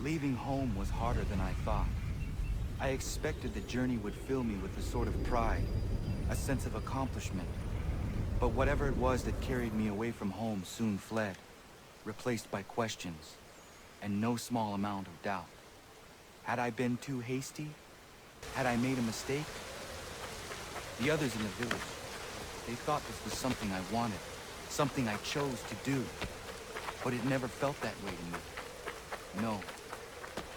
Leaving home was harder than I thought. I expected the journey would fill me with a sort of pride, a sense of accomplishment. But whatever it was that carried me away from home soon fled, replaced by questions, and no small amount of doubt. Had I been too hasty? Had I made a mistake? The others in the village, they thought this was something I wanted, something I chose to do. But it never felt that way to me. No,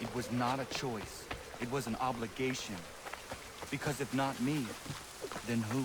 it was not a choice. It was an obligation. Because if not me, then who?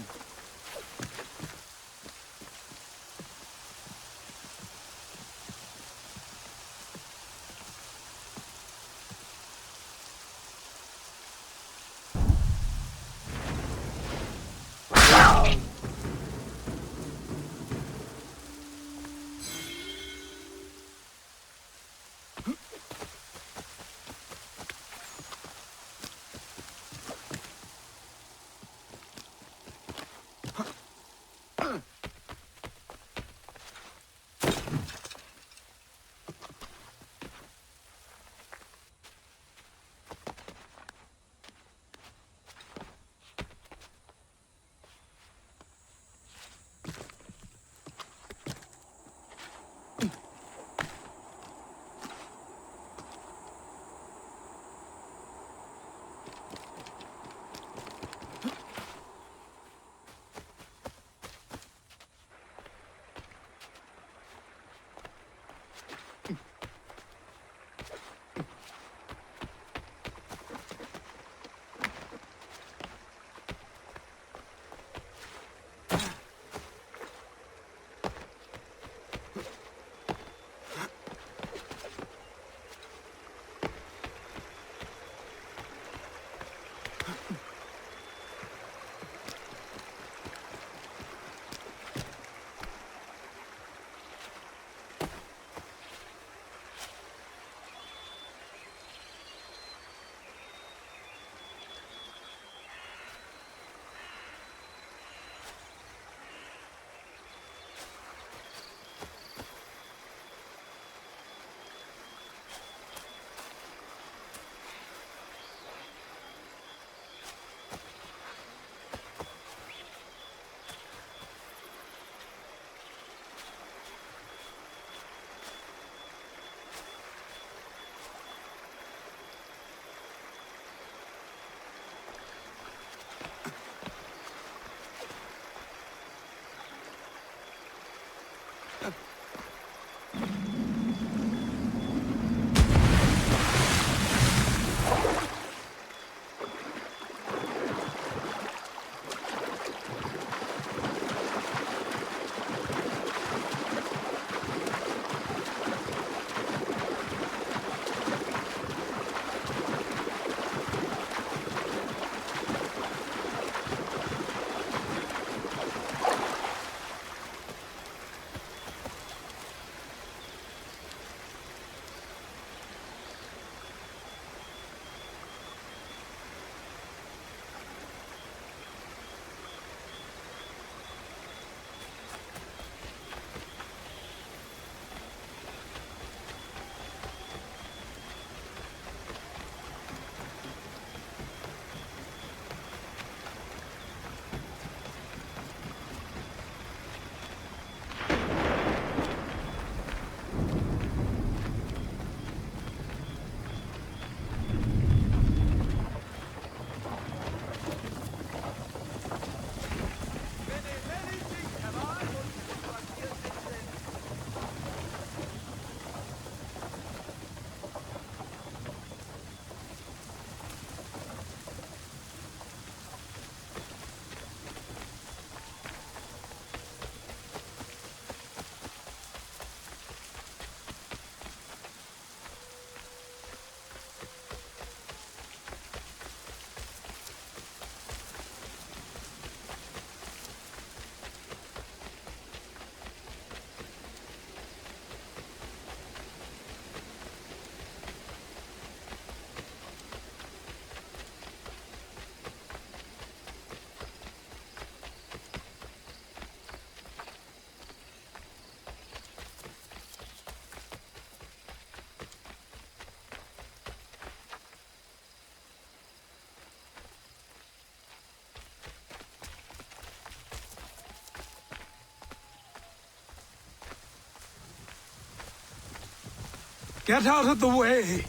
Get out of the way!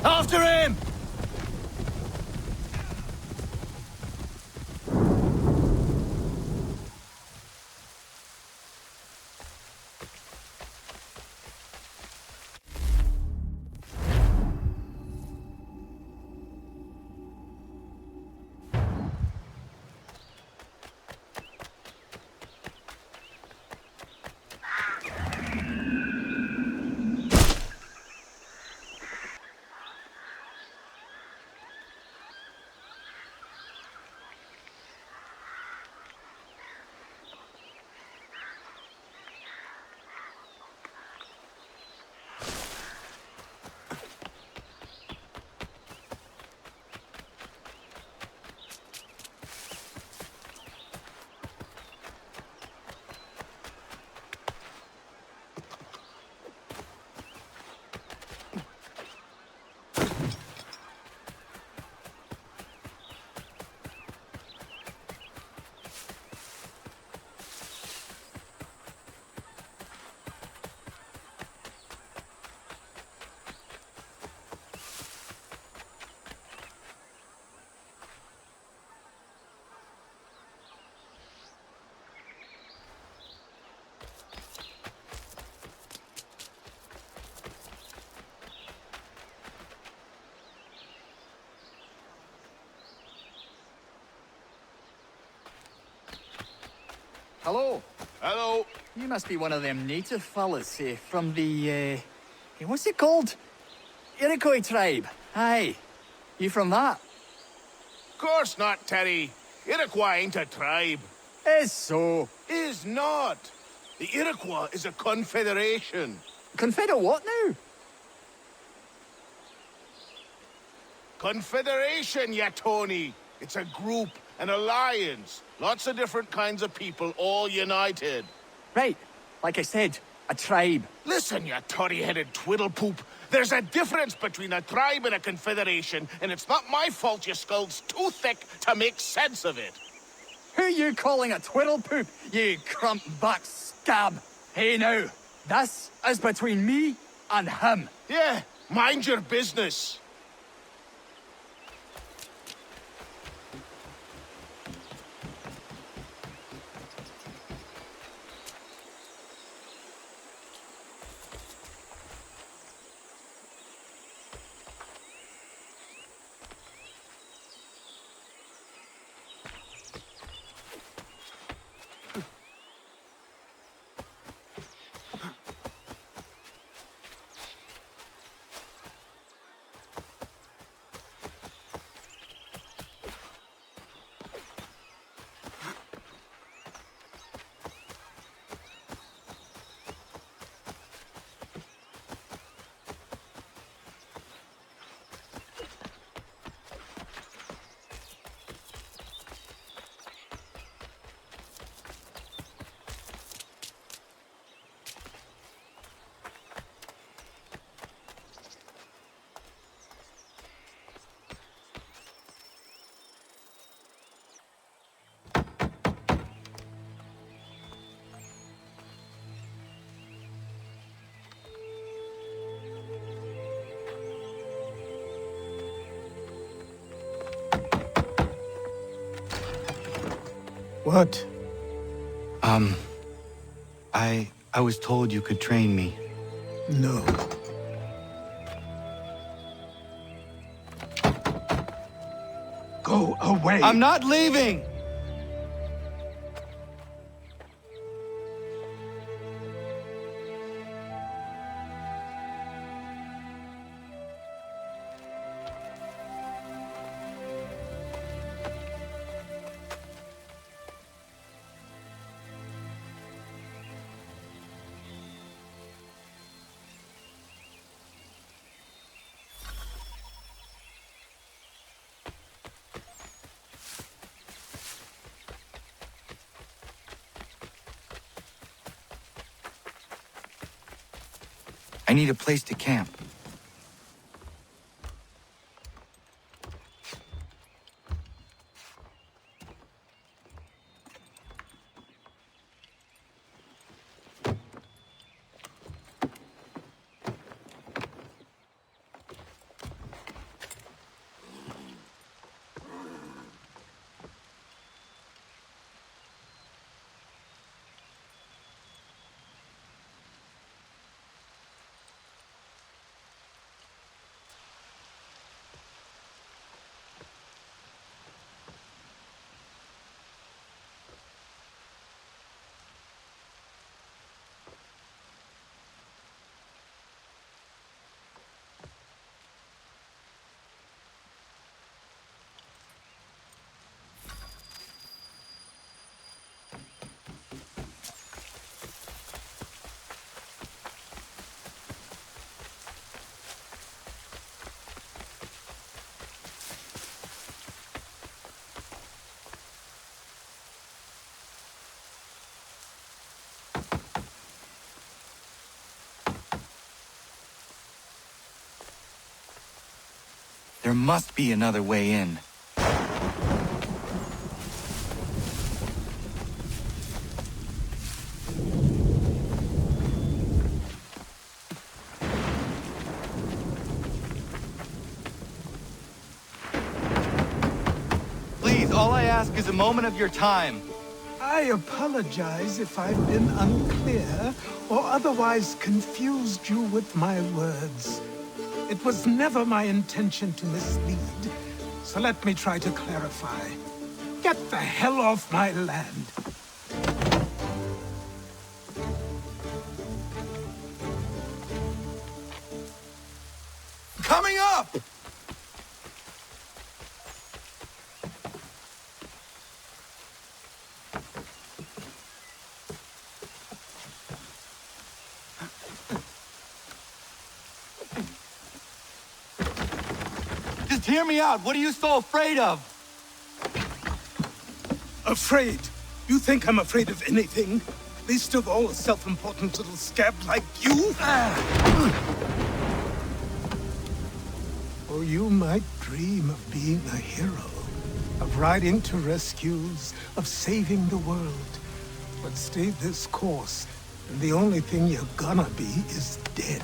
After him! Hello. Hello. You must be one of them native fellas from the, what's it called? Iroquois tribe. Aye. You from that? Course not, Terry. Iroquois ain't a tribe. Is so. Is not. The Iroquois is a confederation. Confederate what now? Confederation, ya Tony. It's a group, an alliance. Lots of different kinds of people all united. Right. Like I said, a tribe. Listen, you toddy-headed twiddlepoop. There's a difference between a tribe and a confederation, and it's not my fault your skull's too thick to make sense of it. Who you calling a twiddlepoop, you crump-back scab? Hey now, this is between me and him. Yeah, mind your business. What? I was told you could train me. No. Go away! I'm not leaving! I need a place to camp. There must be another way in. Please, all I ask is a moment of your time. I apologize if I've been unclear or otherwise confused you with my words. It was never my intention to mislead, so let me try to clarify. Get the hell off my land. Coming up! Just hear me out. What are you so afraid of? Afraid? You think I'm afraid of anything? Least of all a self-important little scab like you? Or you might dream of being a hero, of riding to rescues, of saving the world. But stay this course, and the only thing you're gonna be is dead.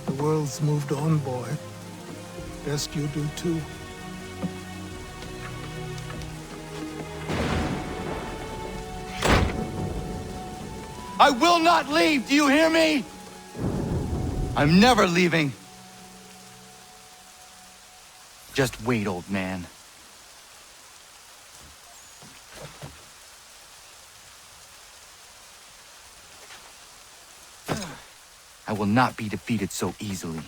The world's moved on, boy. Best you do too. I will not leave, do you hear me? I'm never leaving. Just wait, old man. I will not be defeated so easily.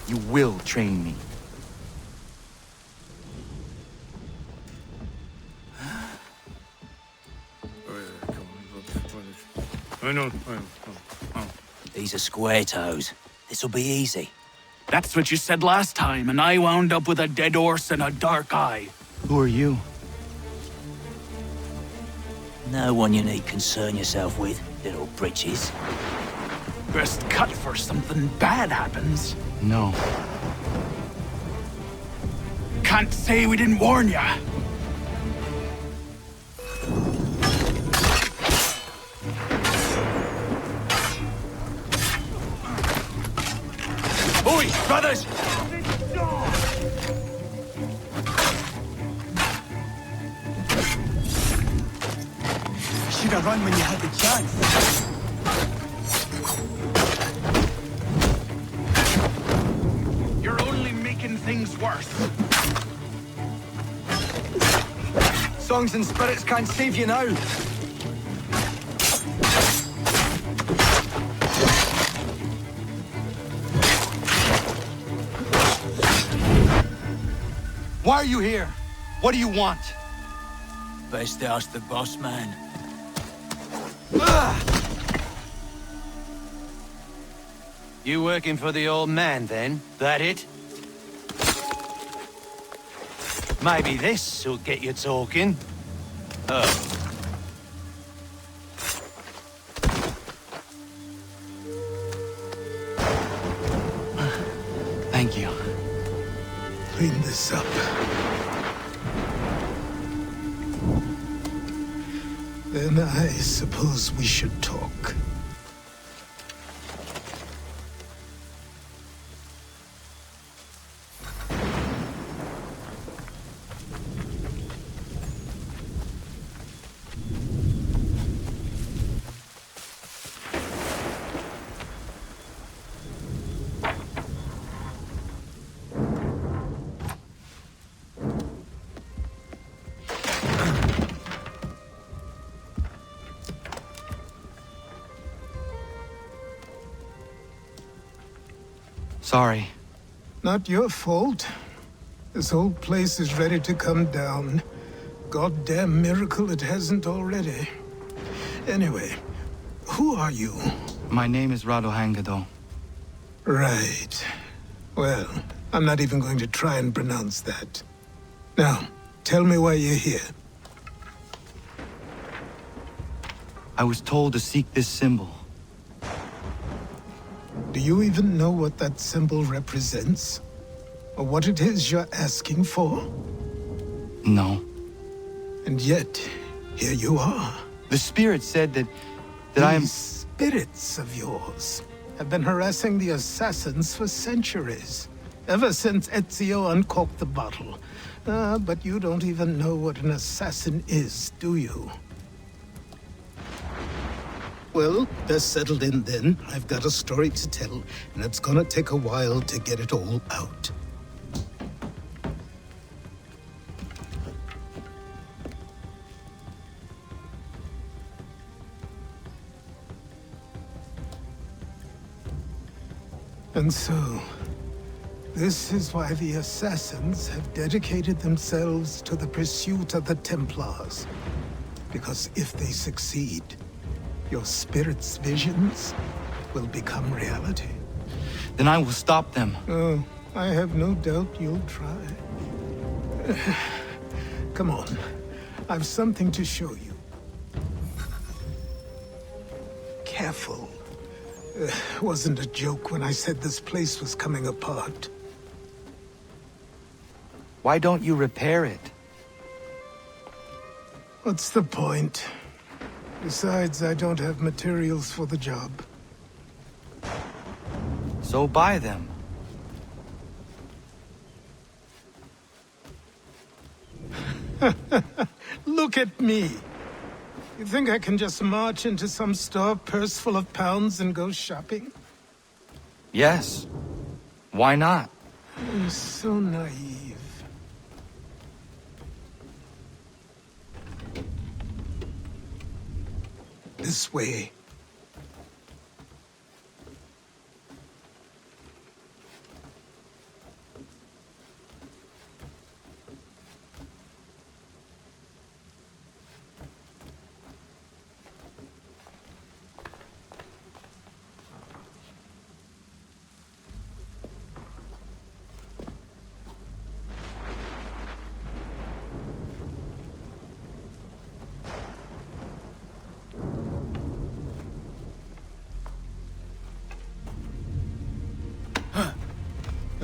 You will train me. These are square toes. This'll be easy. That's what you said last time, and I wound up with a dead horse and a dark eye. Who are you? No one you need concern yourself with, little britches. Best cut for something bad happens. No. Can't say we didn't warn ya. Oi, brothers! Should have run when you had the chance. You're only making things worse. Songs and spirits can't save you now. Why are you here? What do you want? Best ask the boss man. You working for the old man, then? That it? Maybe this'll get you talking. Oh. Thank you. Clean this up. Then I suppose we should talk. Sorry. Not your fault. This whole place is ready to come down. Goddamn miracle it hasn't already. Anyway, who are you? My name is Radohangado. Right. Well, I'm not even going to try and pronounce that. Now, tell me why you're here. I was told to seek this symbol. Do you even know what that symbol represents? Or what it is you're asking for? No. And yet, here you are. The spirit said that I am... These spirits of yours have been harassing the assassins for centuries. Ever since Ezio uncorked the bottle. But you don't even know what an assassin is, do you? Well, they're settled in then. I've got a story to tell, and it's gonna take a while to get it all out. And so, this is why the Assassins have dedicated themselves to the pursuit of the Templars. Because if they succeed, your spirit's visions will become reality. Then I will stop them. Oh, I have no doubt you'll try. Come on, I've something to show you. Careful. Wasn't a joke when I said this place was coming apart. Why don't you repair it? What's the point? Besides, I don't have materials for the job. So buy them. Look at me! You think I can just march into some store, purse full of pounds, and go shopping? Yes. Why not? I'm so naive. This way.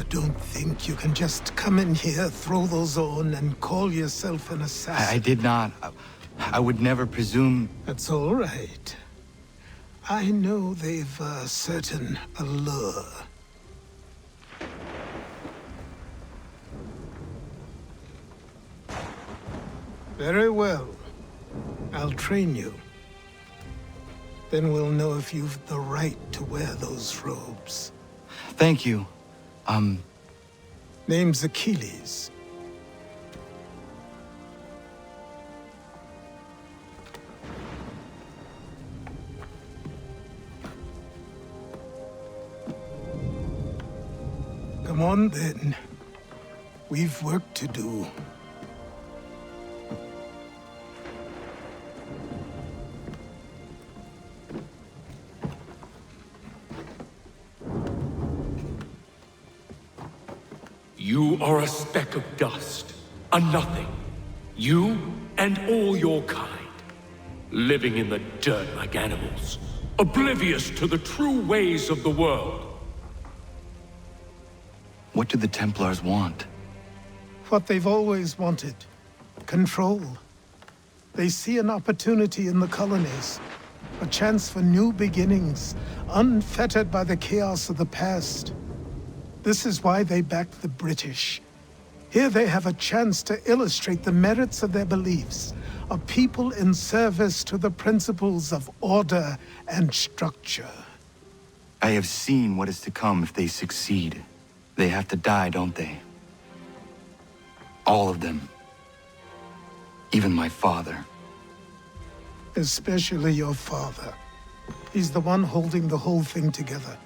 Don't think you can just come in here, throw those on, and call yourself an assassin. I did not. I would never presume... That's all right. I know they've a certain allure. Very well. I'll train you. Then we'll know if you've the right to wear those robes. Thank you. Name's Achilles. Come on, then. We've work to do. You are a speck of dust, a nothing. You and all your kind, living in the dirt like animals, oblivious to the true ways of the world. What do the Templars want? What they've always wanted. Control. They see an opportunity in the colonies. A chance for new beginnings, unfettered by the chaos of the past. This is why they backed the British. Here they have a chance to illustrate the merits of their beliefs, a people in service to the principles of order and structure. I have seen what is to come if they succeed. They have to die, don't they? All of them. Even my father. Especially your father. He's the one holding the whole thing together.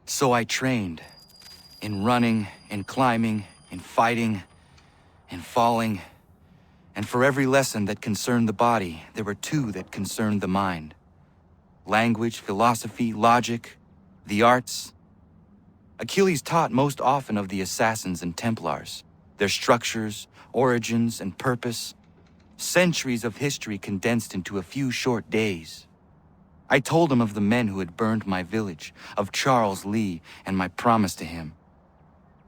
So I trained. In running, in climbing, in fighting, in falling, and for every lesson that concerned the body, there were two that concerned the mind. Language, philosophy, logic, the arts. Achilles taught most often of the assassins and Templars, their structures, origins, and purpose. Centuries of history condensed into a few short days. I told him of the men who had burned my village, of Charles Lee and my promise to him.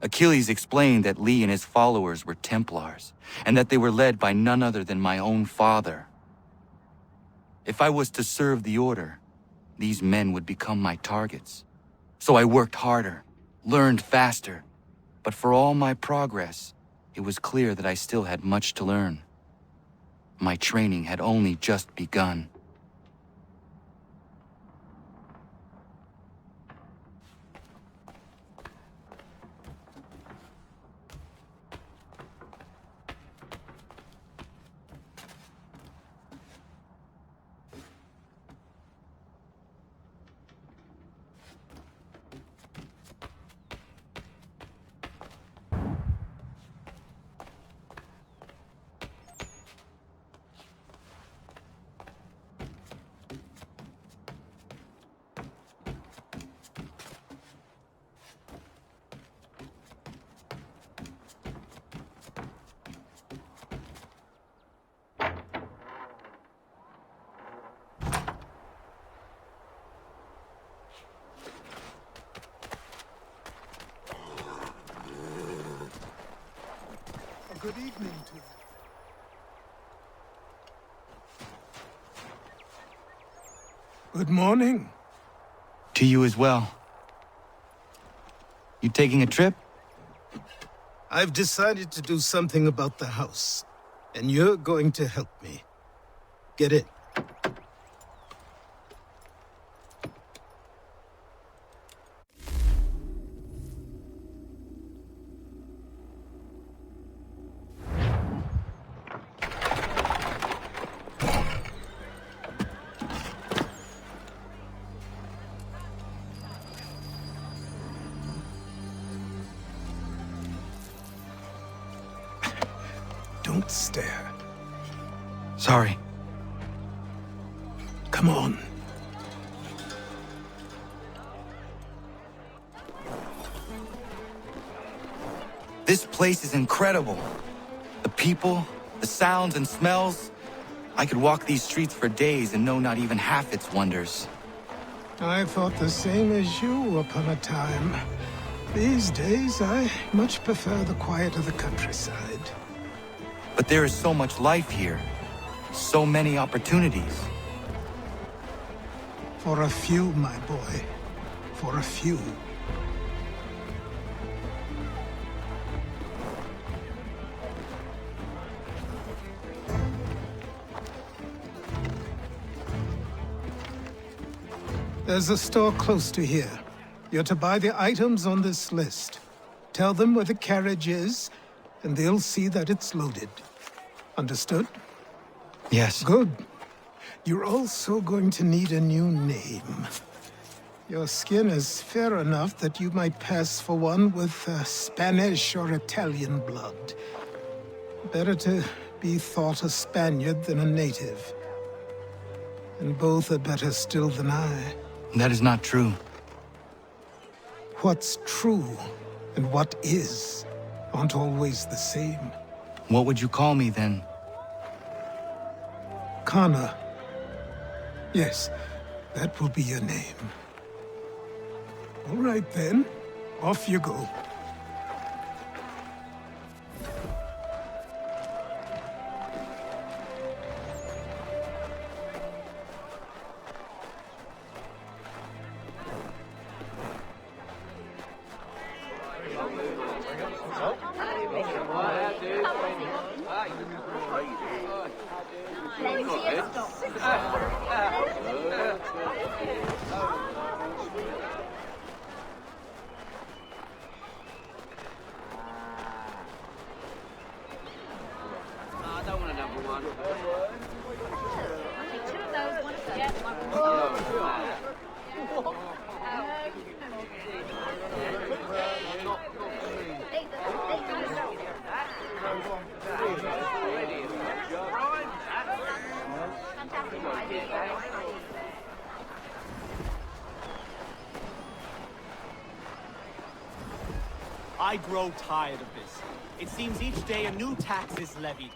Achilles explained that Lee and his followers were Templars, and that they were led by none other than my own father. If I was to serve the order, these men would become my targets. So I worked harder, learned faster, but for all my progress, it was clear that I still had much to learn. My training had only just begun. Good evening to you. Good morning. To you as well. You taking a trip? I've decided to do something about the house, and you're going to help me. Get in. Don't stare. Sorry. Come on. This place is incredible. The people, the sounds and smells. I could walk these streets for days and know not even half its wonders. I thought the same as you upon a time. These days, I much prefer the quiet of the countryside. But there is so much life here. So many opportunities. For a few, my boy. For a few. There's a store close to here. You're to buy the items on this list. Tell them where the carriage is, and they'll see that it's loaded. Understood? Yes. Good. You're also going to need a new name. Your skin is fair enough that you might pass for one with Spanish or Italian blood. Better to be thought a Spaniard than a native. And both are better still than I. That is not true. What's true and what is aren't always the same. What would you call me then? Kana. Yes, that will be your name. All right then, off you go. I grow tired of this. It seems each day a new tax is levied.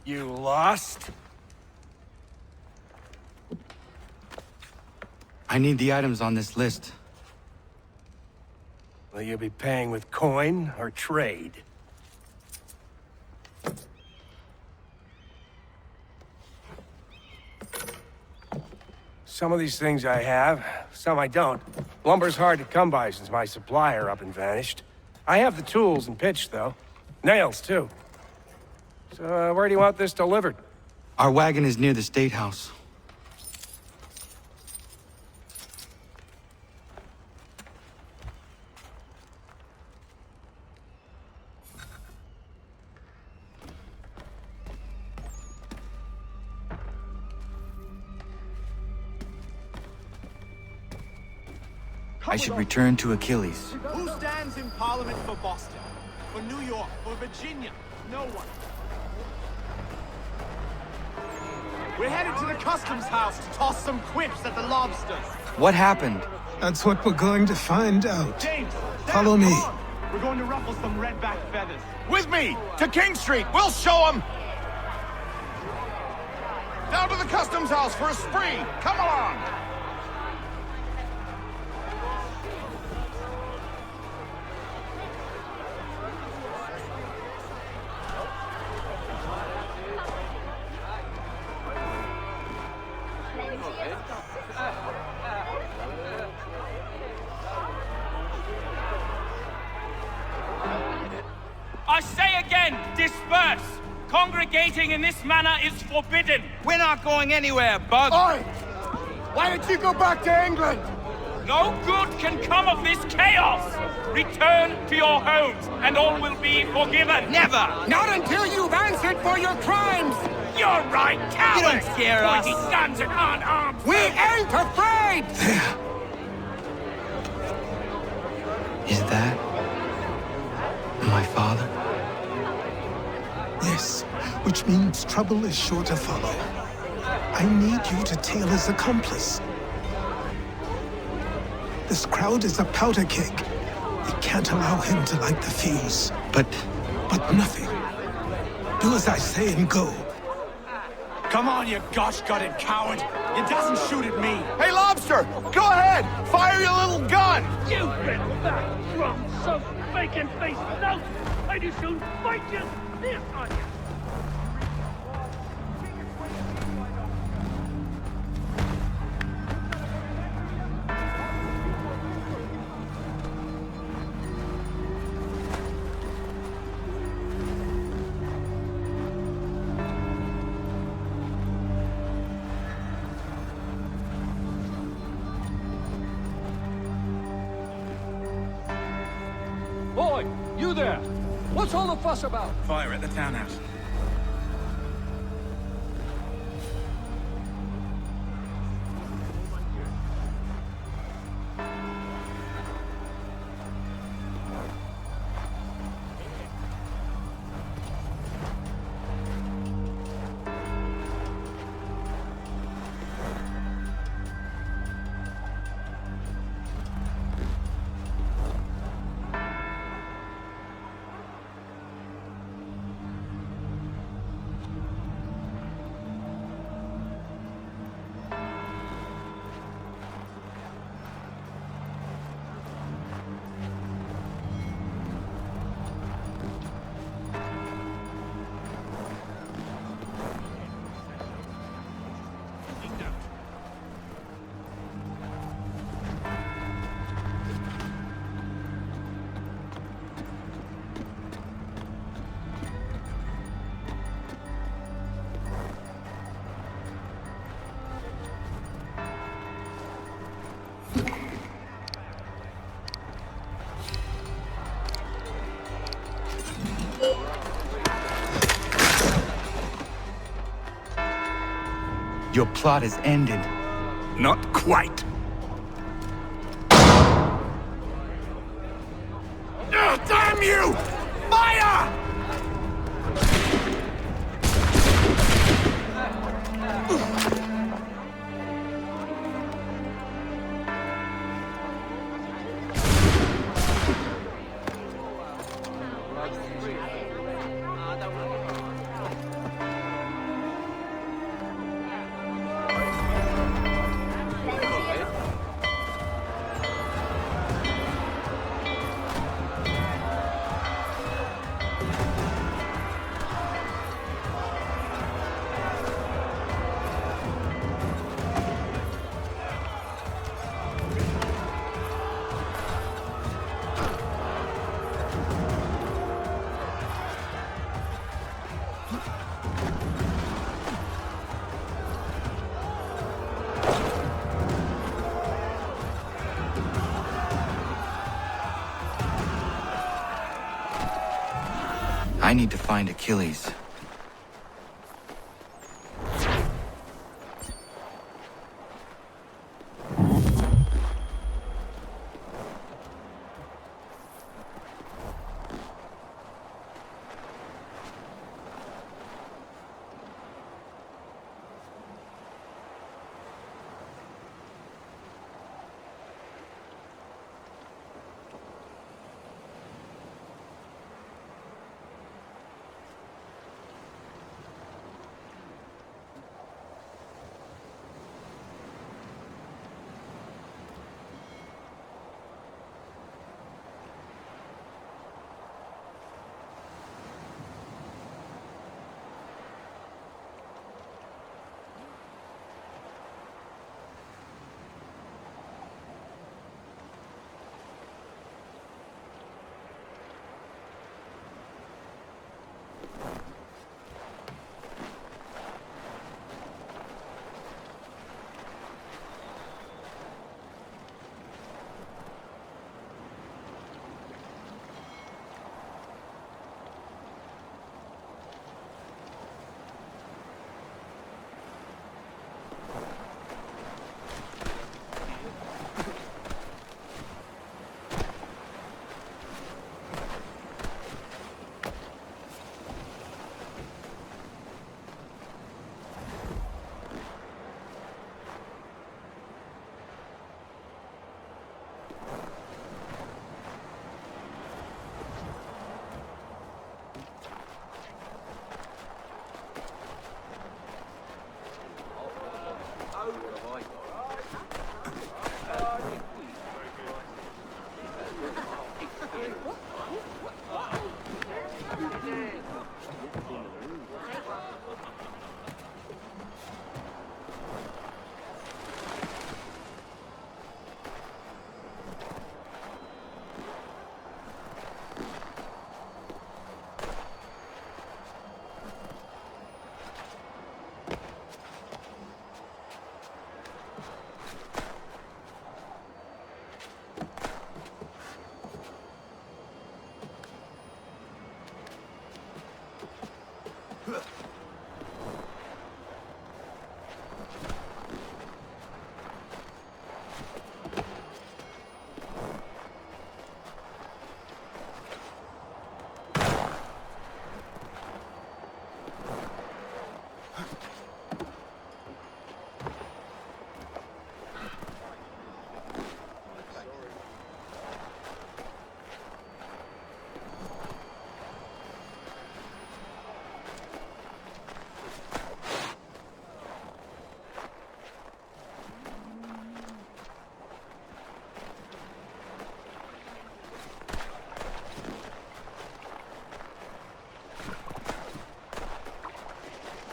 You lost? I need the items on this list. Will you be paying with coin or trade? Some of these things I have, some I don't. Lumber's hard to come by since my supplier up and vanished. I have the tools and pitch, though. Nails, too. So, where do you want this delivered? Our wagon is near the State House. I should return to Achilles. Who stands in Parliament for Boston? For New York? For Virginia? No one. We're headed to the customs house to toss some quips at the lobsters. What happened? That's what we're going to find out. James, Follow me. come on. We're going to ruffle some redback feathers. With me! To King Street! We'll show them! Down to the customs house for a spree! Come on! I say again, disperse! Congregating in this manner is forbidden! We're not going anywhere, Bug! Oi! Why don't you go back to England? No good can come of this chaos! Return to your homes, and all will be forgiven! Never! Not until you've answered for your crimes! You're right, cowards! You don't scare us. Pointing guns and unarmed! We ain't afraid! Is that my father? Yes, which means trouble is sure to follow. I need you to tail his accomplice. This crowd is a powder keg. We can't allow him to light the fuse. But But nothing. Do as I say and go. Come on, you gosh-gutted coward. You doesn't shoot at me. Hey, Lobster! Go ahead! Fire your little gun! You've been that drunk, so bacon-faced lout! I do soon fight you this on you! Boy, you there! What's all the fuss about? Fire at the townhouse. Your plot is ended. Not quite. Damn you! Fire! I need to find Achilles.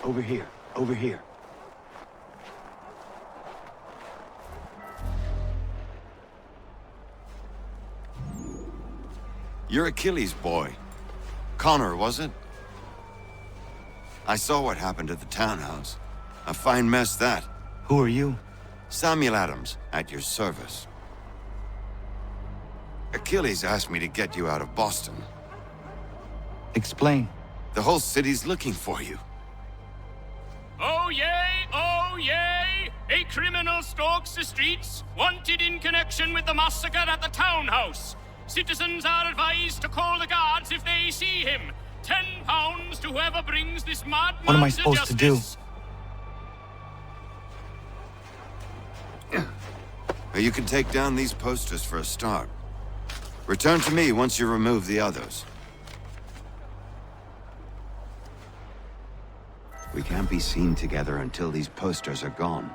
Over here, over here. You're Achilles' boy. Connor, was it? I saw what happened at the townhouse. A fine mess, that. Who are you? Samuel Adams, at your service. Achilles asked me to get you out of Boston. Explain. The whole city's looking for you. Oh yay, oh yay! A criminal stalks the streets, wanted in connection with the massacre at the townhouse. Citizens are advised to call the guards if they see him. £10 to whoever brings this madman What am I supposed to do? You can take down these posters for a start. Return to me once you remove the others. We can't be seen together until these posters are gone.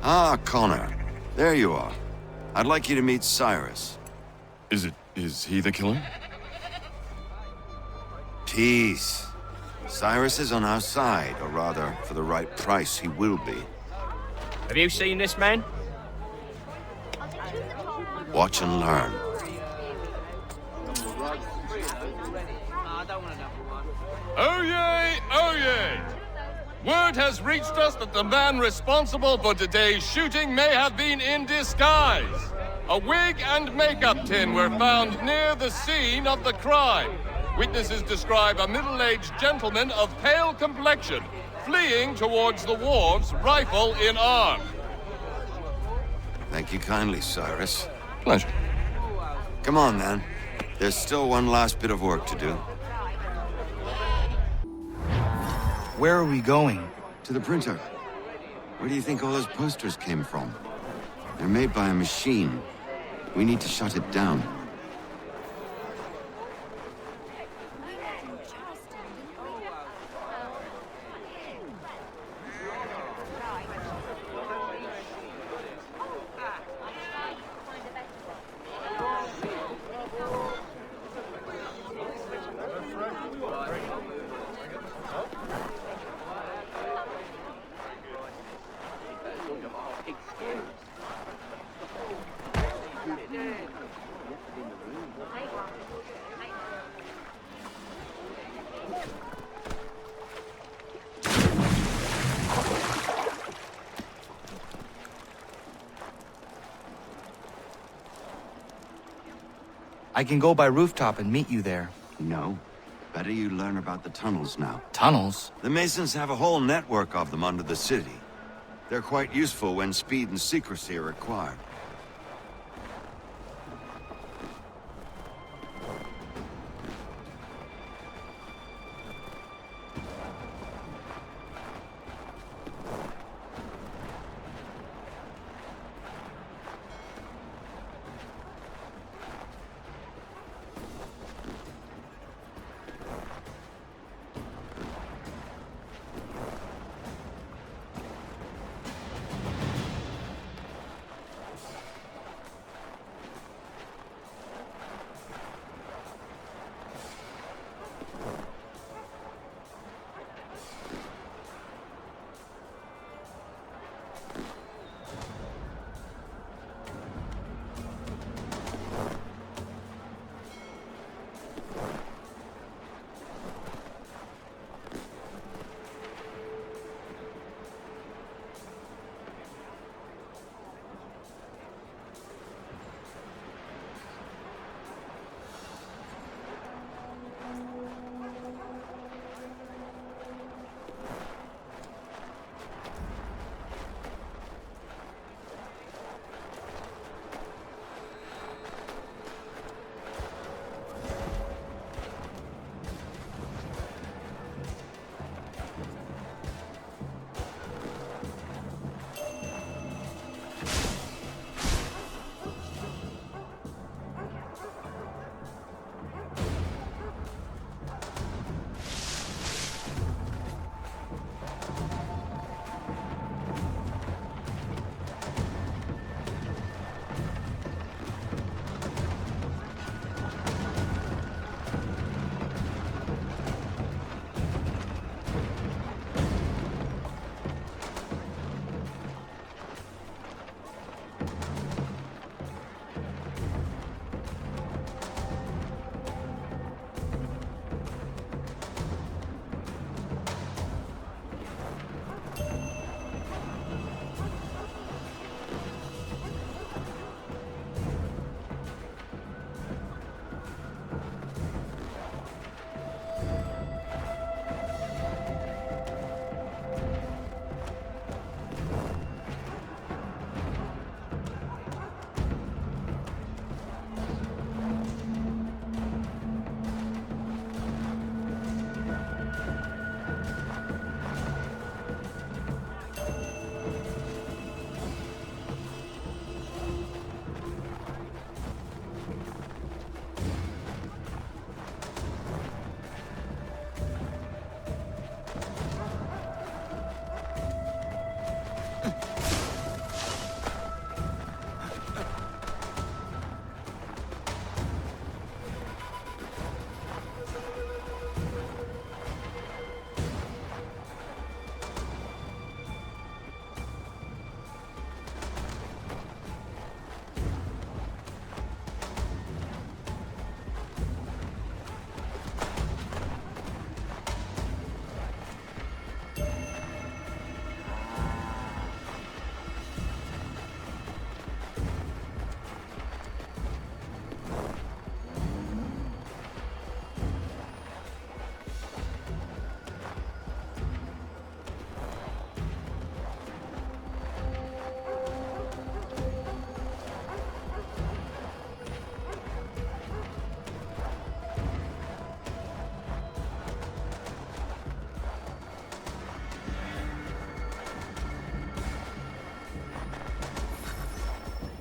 Ah, Connor. There you are. I'd like you to meet Cyrus. Is he the killer? Peace. Cyrus is on our side, or rather, for the right price, he will be. Have you seen this man? Watch and learn. Oh yay, oh yay! Word has reached us that the man responsible for today's shooting may have been in disguise. A wig and makeup tin were found near the scene of the crime. Witnesses describe a middle-aged gentleman of pale complexion fleeing towards the wharves, rifle in arm. Thank you kindly, Cyrus. Pleasure. Come on, then. There's still one last bit of work to do. Where are we going? To the printer. Where do you think all those posters came from? They're made by a machine. We need to shut it down. I can go by rooftop and meet you there. No. Better you learn about the tunnels now. Tunnels? The Masons have a whole network of them under the city. They're quite useful when speed and secrecy are required.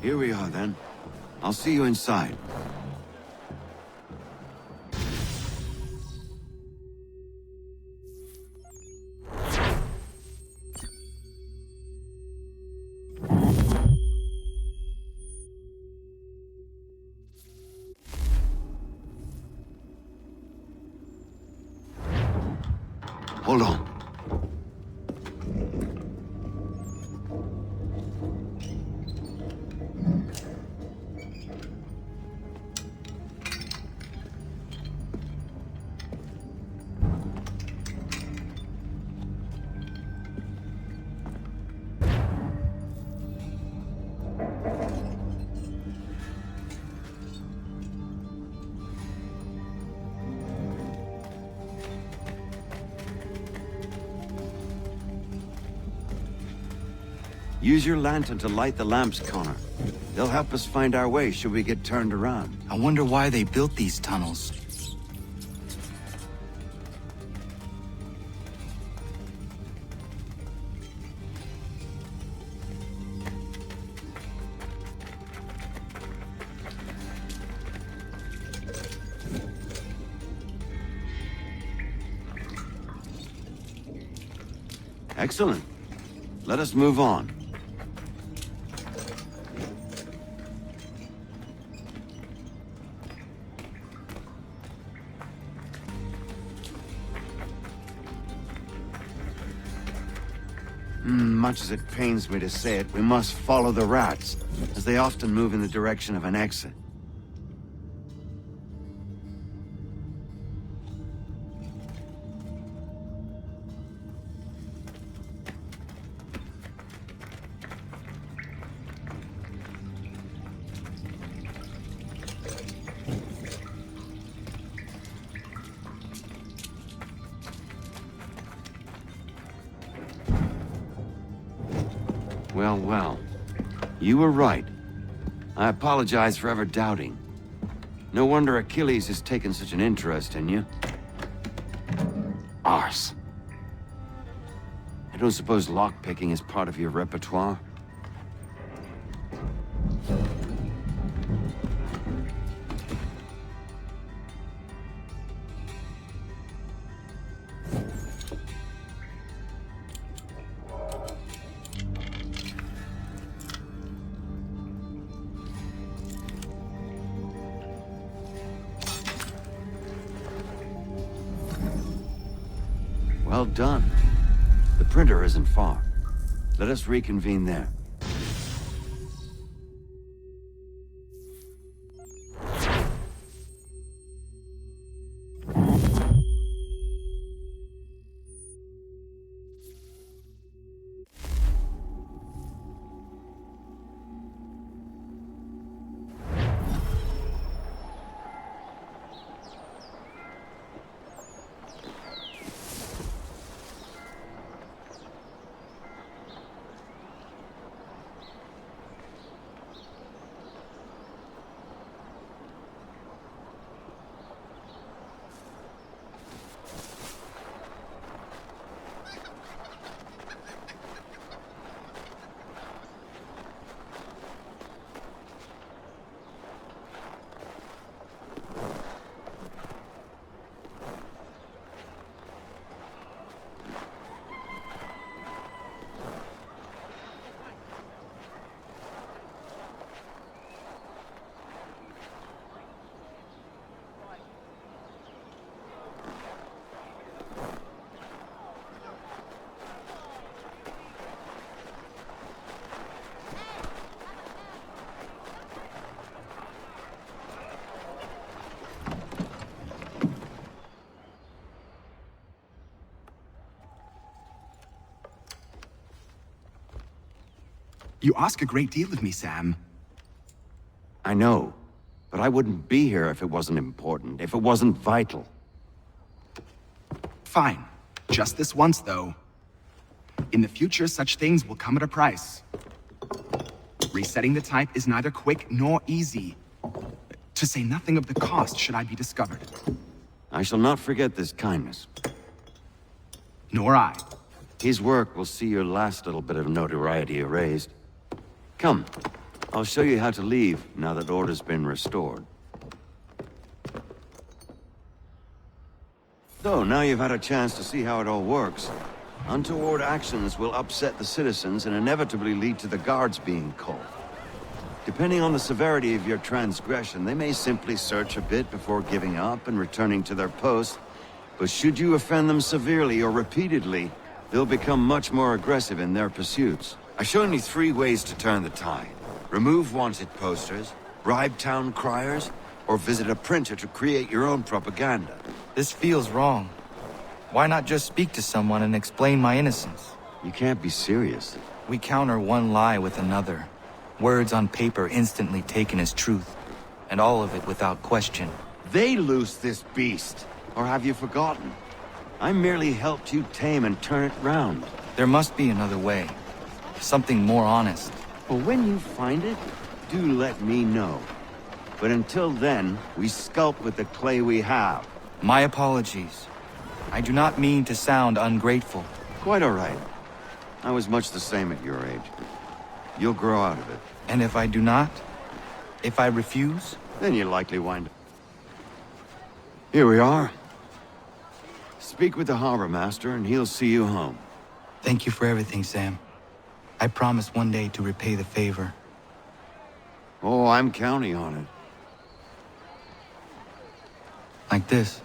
Here we are, then. I'll see you inside. Hold on. Use your lantern to light the lamps, Connor. They'll help us find our way should we get turned around. I wonder why they built these tunnels. Excellent. Let us move on. Much as it pains me to say it, we must follow the rats, as they often move in the direction of an exit. Well. You were right. I apologize for ever doubting. No wonder Achilles has taken such an interest in you. Arse. I don't suppose lockpicking is part of your repertoire? Well done. The printer isn't far. Let us reconvene there. You ask a great deal of me, Sam. I know, but I wouldn't be here if it wasn't important, if it wasn't vital. Fine. Just this once, though. In the future, such things will come at a price. Resetting the type is neither quick nor easy. To say nothing of the cost should I be discovered. I shall not forget this kindness. Nor I. His work will see your last little bit of notoriety erased. Come, I'll show you how to leave now that order's been restored. So, now you've had a chance to see how it all works. Untoward actions will upset the citizens and inevitably lead to the guards being called. Depending on the severity of your transgression, they may simply search a bit before giving up and returning to their post. But should you offend them severely or repeatedly, they'll become much more aggressive in their pursuits. I've shown you 3 ways to turn the tide. Remove wanted posters, bribe town criers, or visit a printer to create your own propaganda. This feels wrong. Why not just speak to someone and explain my innocence? You can't be serious. We counter one lie with another. Words on paper instantly taken as truth, and all of it without question. They loose this beast, or have you forgotten? I merely helped you tame and turn it round. There must be another way. Something more honest. Well, when you find it, do let me know. But until then, we sculpt with the clay we have. My apologies. I do not mean to sound ungrateful. Quite all right. I was much the same at your age. You'll grow out of it. And if I do not? If I refuse? Then you'll likely wind up. Here we are. Speak with the harbor master and he'll see you home. Thank you for everything, Sam. I promise one day to repay the favor. Oh, I'm counting on it. Like this.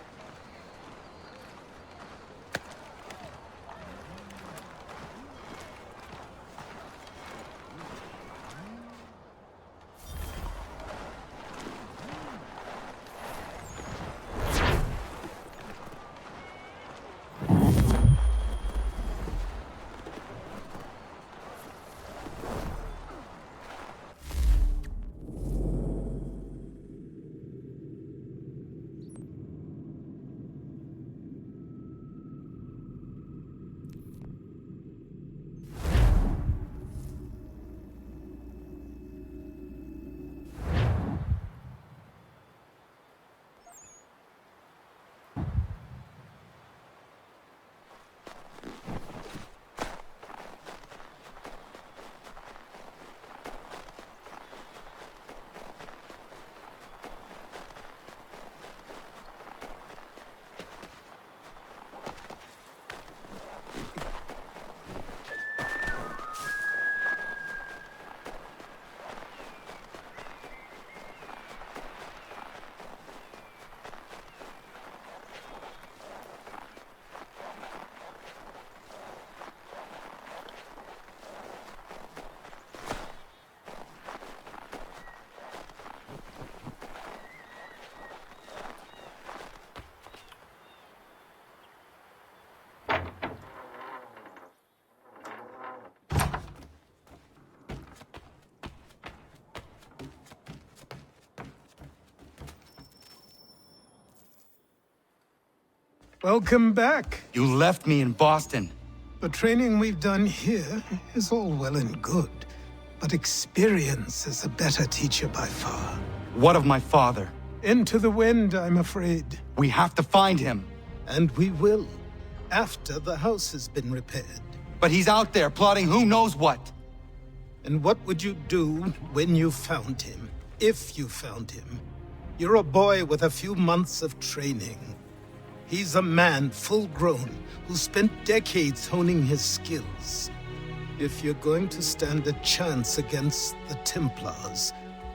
Welcome back. You left me in Boston. The training we've done here is all well and good, but experience is a better teacher by far. What of my father? Into the wind, I'm afraid. We have to find him. And we will, after the house has been repaired. But he's out there plotting who knows what. And what would you do when you found him? If you found him? You're a boy with a few months of training. He's a man full grown who spent decades honing his skills. If you're going to stand a chance against the Templars,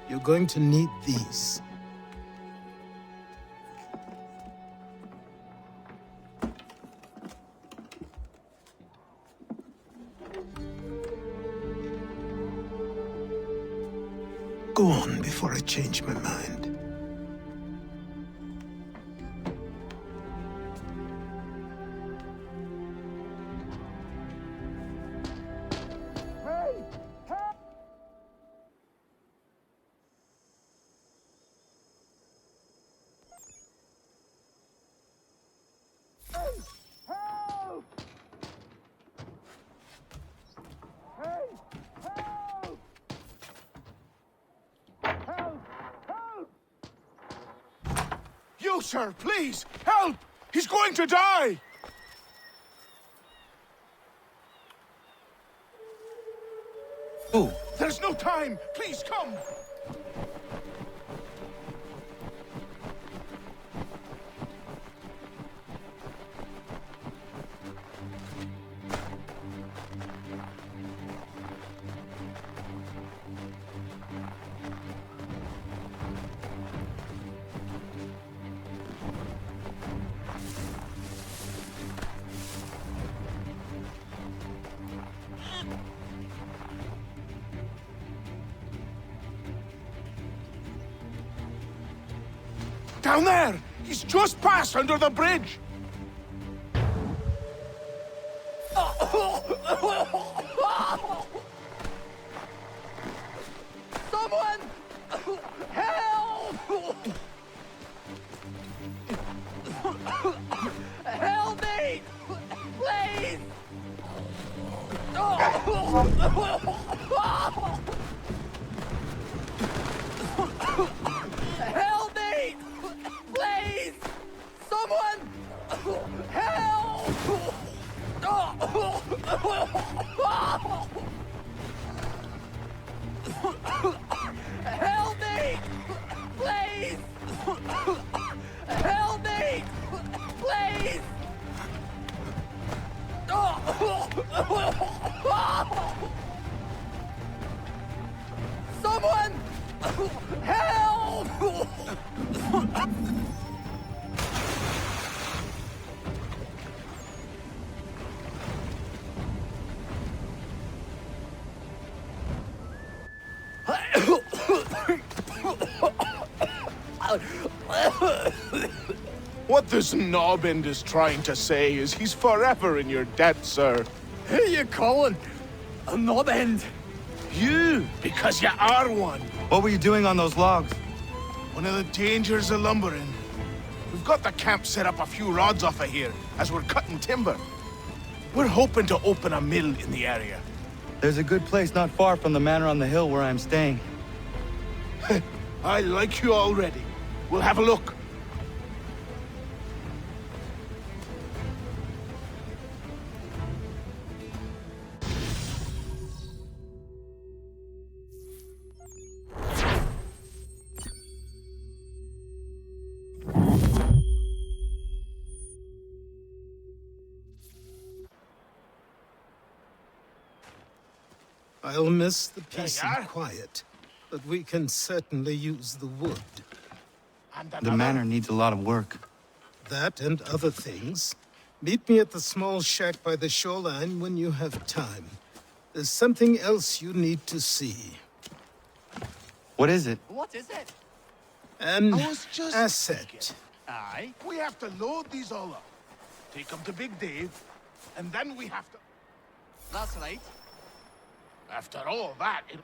you're going to need these. Go on before I change my mind. You, sir, please, help! He's going to die! Who? They're There's no time! Please come! Down there! He's just passed under the bridge! Someone! Help! Help me! Please! Help me! Please! Someone! Help! Help me! Please! Help me! Please! Someone! Help! What this knobend is trying to say is he's forever in your debt, sir. Who you calling? A knob end? You, because you are one. What were you doing on those logs? One of the dangers of lumbering. We've got the camp set up a few rods off of here as we're cutting timber. We're hoping to open a mill in the area. There's a good place not far from the manor on the hill where I'm staying. I like you already. We'll have a look. I'll miss the peace There you and are. quiet, but we can certainly use the wood. The manor needs a lot of work. That and other things. Meet me at the small shack by the shoreline when you have time. There's something else you need to see. What is it? What is it? An I was just asset. Aye. We have to load these all up, take them to Big Dave, and then we have to... That's right. After all that, it...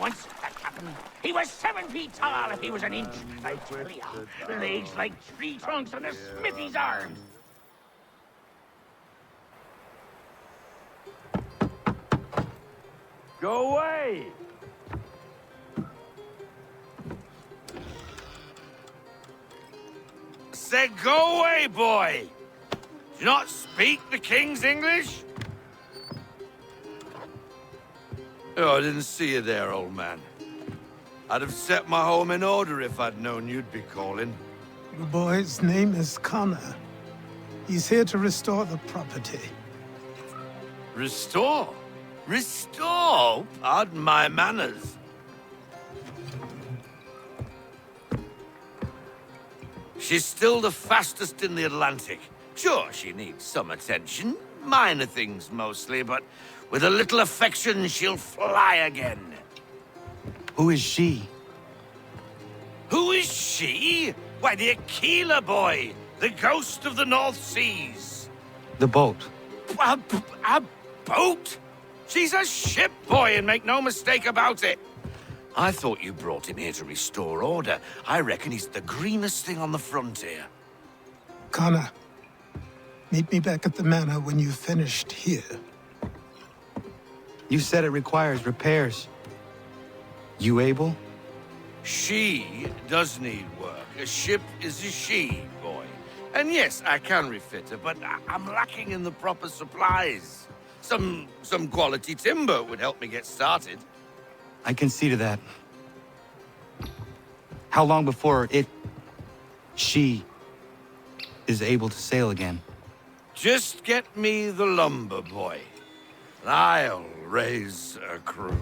once, that captain. He was 7 feet tall if he was an inch. I tell ya, legs like tree trunks and a smithy's arms. Go away! Said go away, boy! Do you not speak the King's English? Oh, I didn't see you there, old man. I'd have set my home in order if I'd known you'd be calling. The boy's name is Connor. He's here to restore the property. Restore? Restore? Pardon my manners. She's still the fastest in the Atlantic. Sure, she needs some attention. Minor things mostly, but with a little affection, she'll fly again. Who is she? Who is she? Why, the Aquila boy, the ghost of the North Seas. The boat. A boat? She's a ship boy, and make no mistake about it. I thought you brought him here to restore order. I reckon he's the greenest thing on the frontier. Connor, meet me back at the manor when you've finished here. You said it requires repairs. You able? She does need work. A ship is a she, boy. And yes, I can refit her, but I'm lacking in the proper supplies. Some quality timber would help me get started. I can see to that. How long before she is able to sail again? Just get me the lumber, boy. And I'll raise a crew.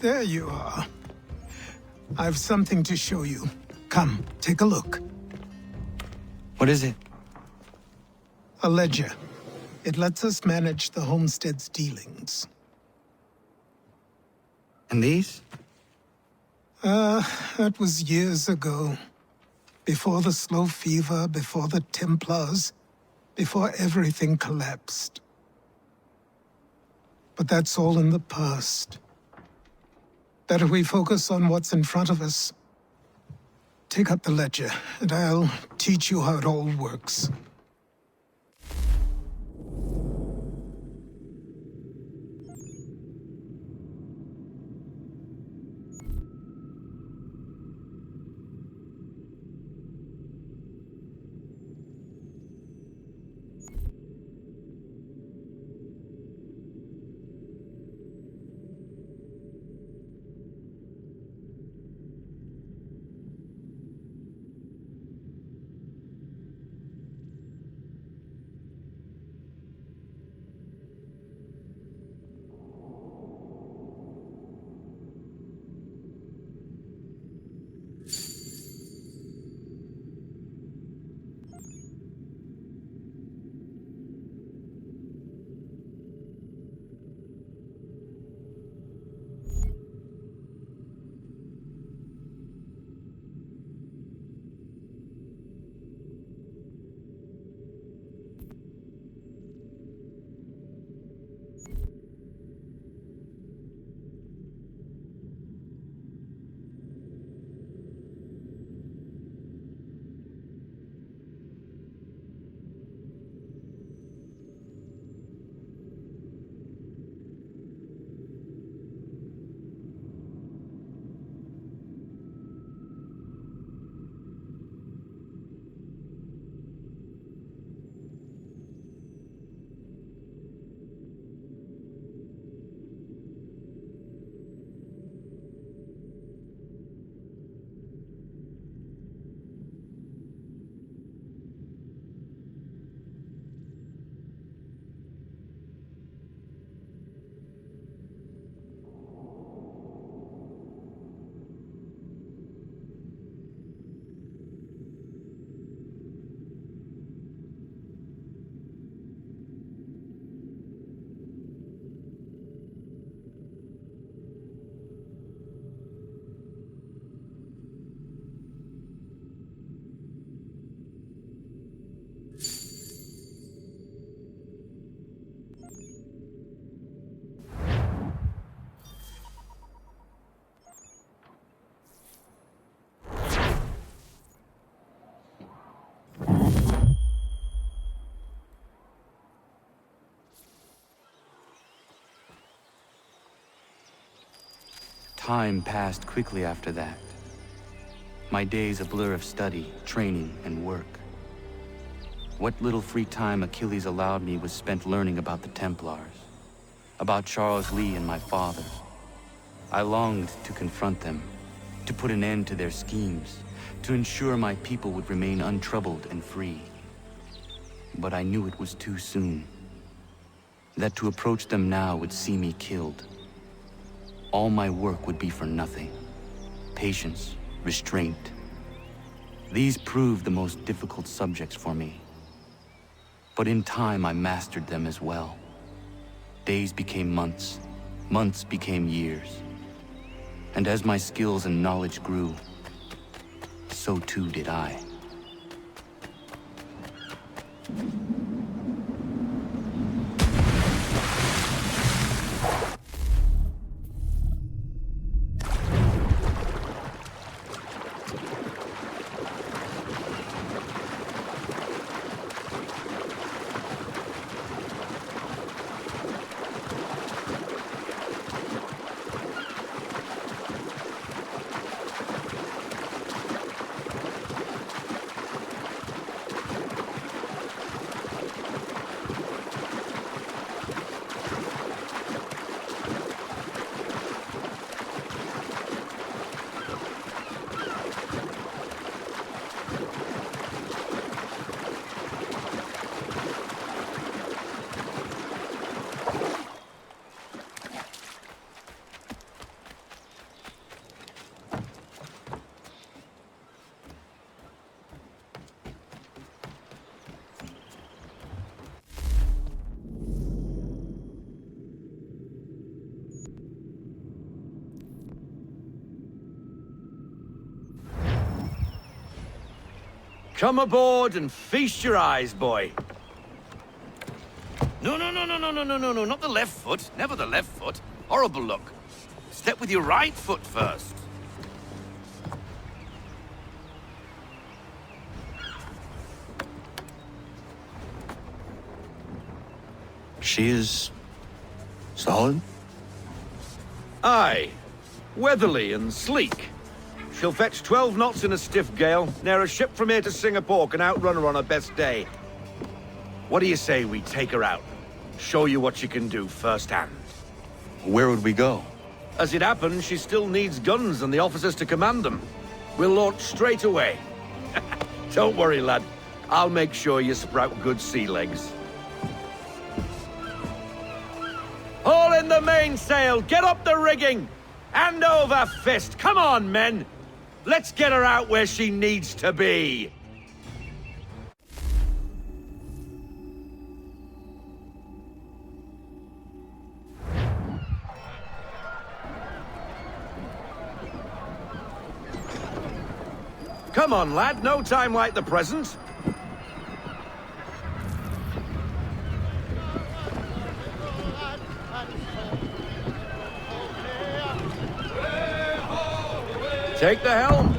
There you are. I've something to show you. Come, take a look. What is it? A ledger. It lets us manage the homestead's dealings. And these? That was years ago. Before the slow fever, before the Templars, before everything collapsed. But that's all in the past. Better we focus on what's in front of us. Take up the ledger, and I'll teach you how it all works. Time passed quickly after that. My days a blur of study, training, and work. What little free time Achilles allowed me was spent learning about the Templars, about Charles Lee and my father. I longed to confront them, to put an end to their schemes, to ensure my people would remain untroubled and free. But I knew it was too soon, that to approach them now would see me killed. All my work would be for nothing. Patience, restraint. These proved the most difficult subjects for me. But in time I mastered them as well. Days became months, months became years. And as my skills and knowledge grew, so too did I. Come aboard and feast your eyes, boy. No, not the left foot. Never the left foot. Horrible look. Step with your right foot first. She is... solid? Aye. Weatherly and sleek. She'll fetch 12 knots in a stiff gale, near a ship from here to Singapore can outrun her on her best day. What do you say we take her out? Show you what she can do firsthand. Where would we go? As it happens, she still needs guns and the officers to command them. We'll launch straight away. Don't worry, lad. I'll make sure you sprout good sea legs. Haul in the mainsail! Get up the rigging! Hand over fist! Come on, men! Let's get her out where she needs to be! Come on, lad. No time like the present. Take the helm.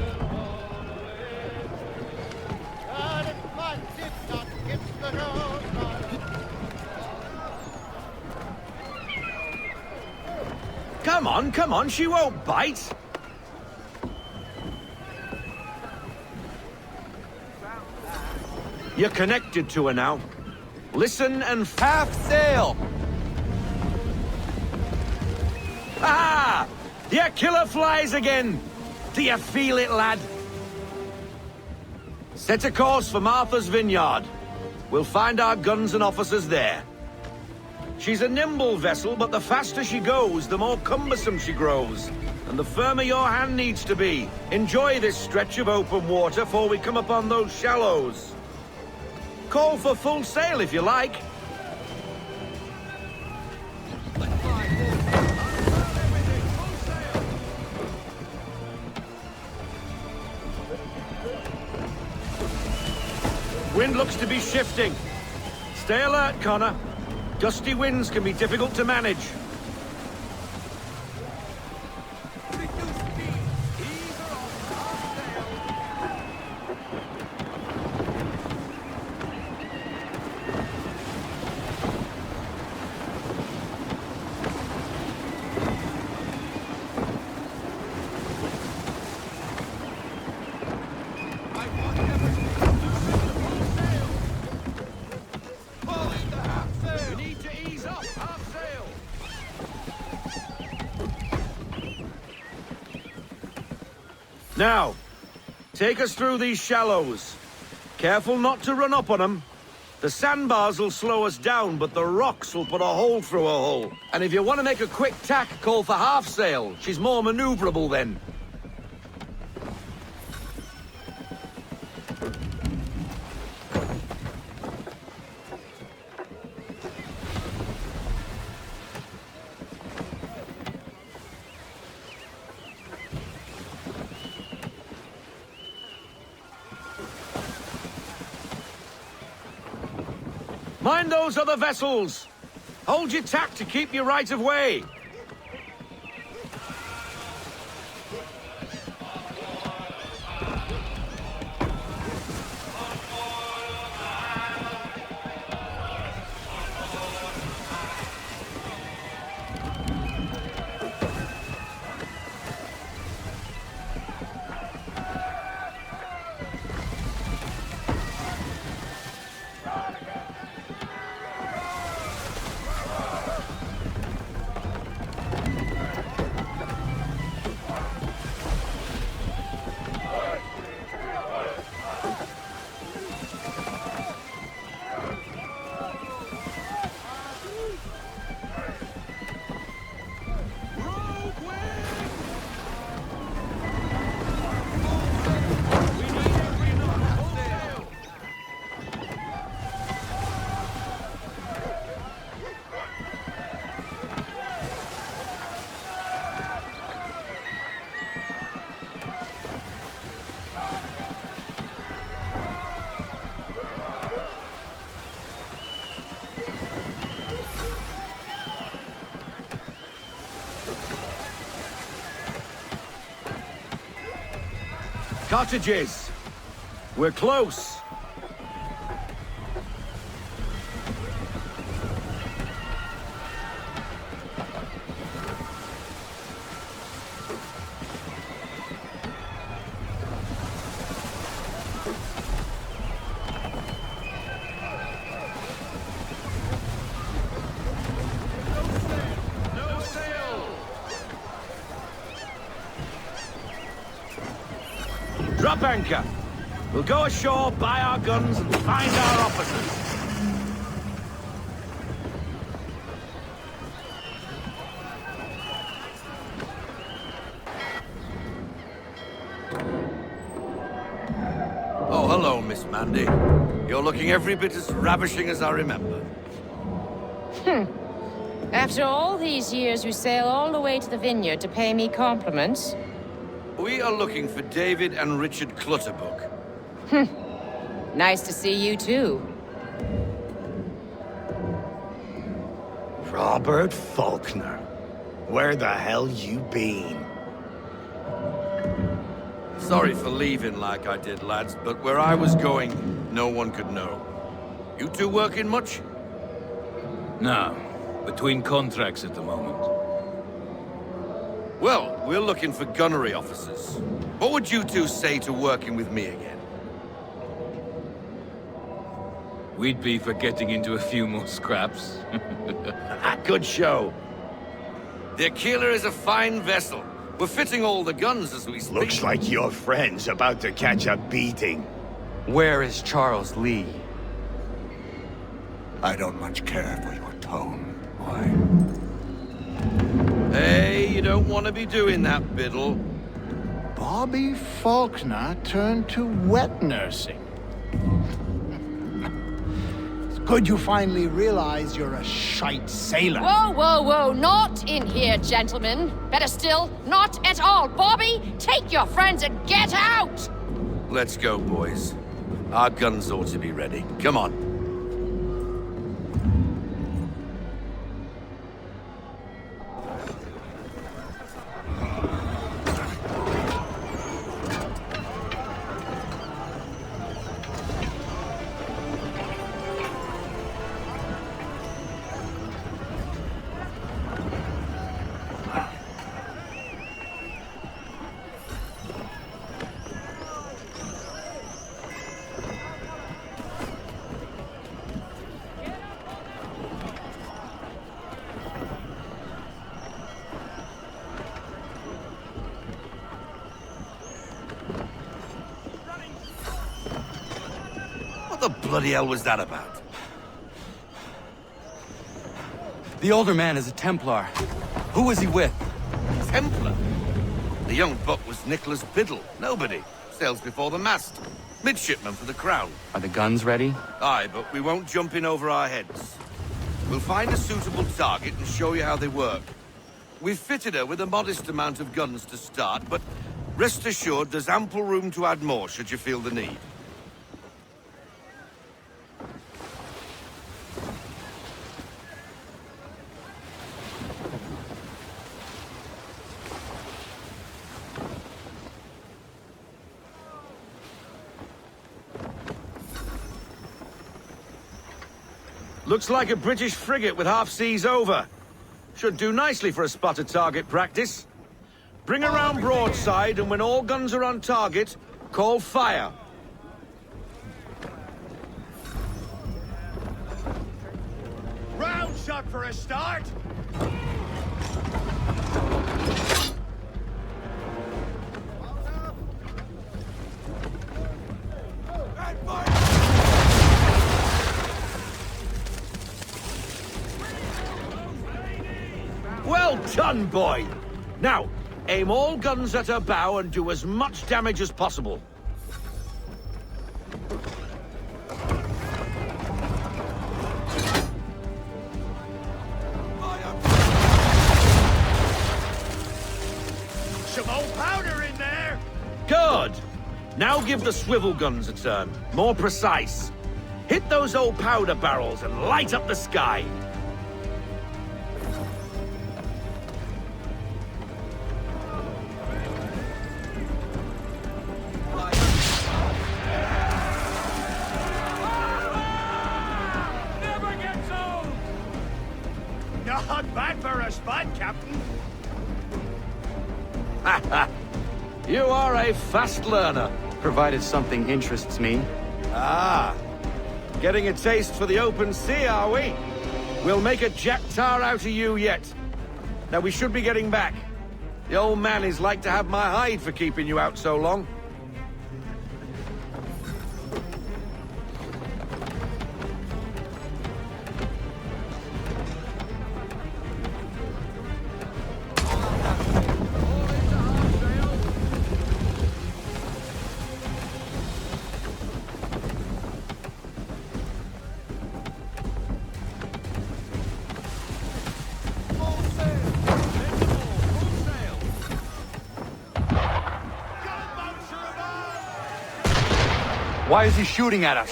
Come on, she won't bite. You're connected to her now. Listen and half sail. Ah! The killer flies again. Do you feel it, lad? Set a course for Martha's Vineyard. We'll find our guns and officers there. She's a nimble vessel, but the faster she goes, the more cumbersome she grows. And the firmer your hand needs to be. Enjoy this stretch of open water before we come upon those shallows. Call for full sail if you like. Wind looks to be shifting. Stay alert, Connor. Gusty winds can be difficult to manage. Now, take us through these shallows. Careful not to run up on them. The sandbars will slow us down, but the rocks will put a hole through a hole. And if you want to make a quick tack, call for half sail. She's more maneuverable then. Mind those other vessels! Hold your tack to keep your right of way! Cottages! We're close! Drop anchor. We'll go ashore, buy our guns, and find our officers. Oh, hello, Miss Mandy. You're looking every bit as ravishing as I remember. After all these years, you sail all the way to the vineyard to pay me compliments? We are looking for David and Richard Clutterbuck. Nice to see you, too. Robert Faulkner. Where the hell you been? Sorry for leaving like I did, lads, but where I was going, no one could know. You two working much? No. Between contracts at the moment. Well, we're looking for gunnery officers. What would you two say to working with me again? We'd be for getting into a few more scraps. Good show. The Achilles is a fine vessel. We're fitting all the guns as we speak. Looks like your friend's about to catch a beating. Where is Charles Lee? I don't much care for your tone, boy. Hey, you don't want to be doing that, Biddle. Bobby Faulkner turned to wet nursing. It's good you finally realize you're a shite sailor. Whoa, whoa, whoa, not in here, gentlemen. Better still, not at all. Bobby, take your friends and get out! Let's go, boys. Our guns ought to be ready. Come on. the bloody hell was that about? The older man is a Templar. Who was he with? Templar? The young buck was Nicholas Biddle. Nobody. Sails before the mast. Midshipman for the Crown. Are the guns ready? Aye, but we won't jump in over our heads. We'll find a suitable target and show you how they work. We've fitted her with a modest amount of guns to start, but rest assured there's ample room to add more should you feel the need. Looks like a British frigate with half seas over. Should do nicely for a spotted target practice. Bring around broadside, and when all guns are on target, call fire. Round shot for a start! Well done, boy! Now, aim all guns at her bow and do as much damage as possible. Some old powder in there! Good! Now give the swivel guns a turn. More precise. Hit those old powder barrels and light up the sky. Not bad for a spot, Captain. You are a fast learner. Provided something interests me. Ah, getting a taste for the open sea, are we? We'll make a jack tar out of you yet. Now we should be getting back. The old man is like to have my hide for keeping you out so long. Why is he shooting at us?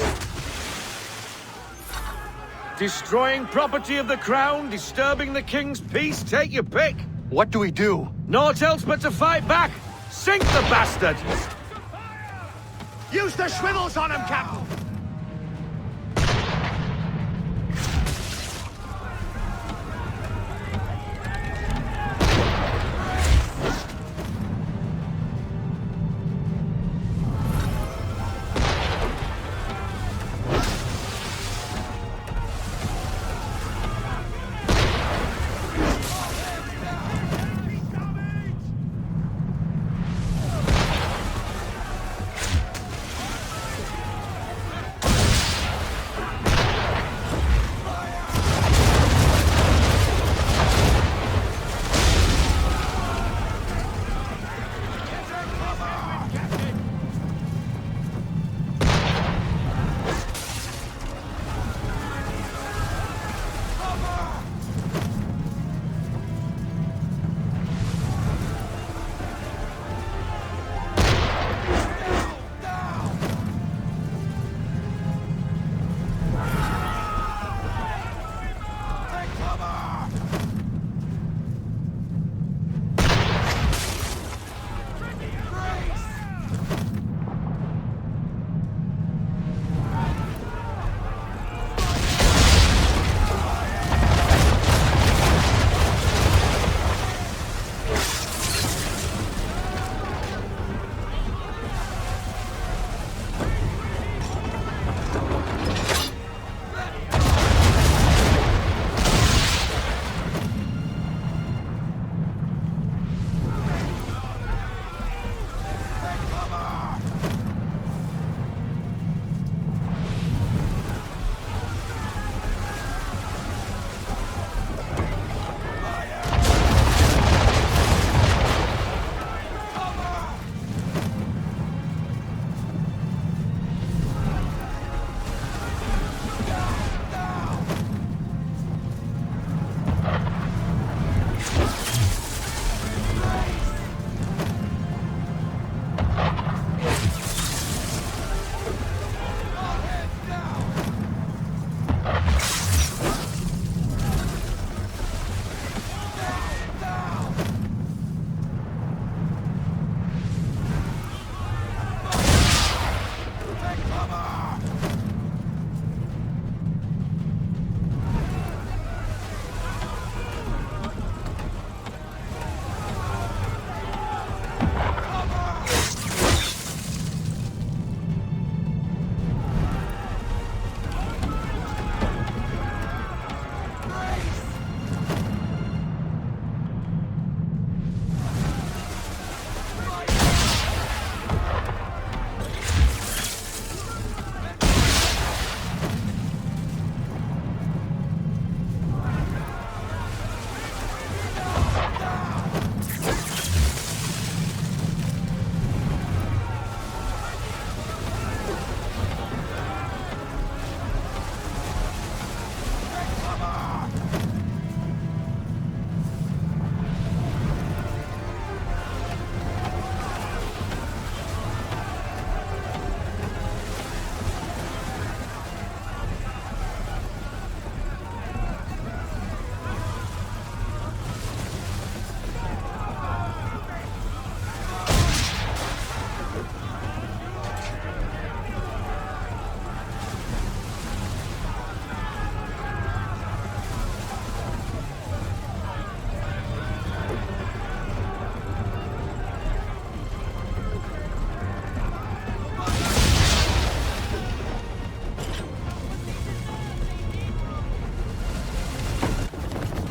Destroying property of the crown, disturbing the king's peace, take your pick. What do we do? Naught else but to fight back. Sink the bastard! Use the swivels on him, Captain!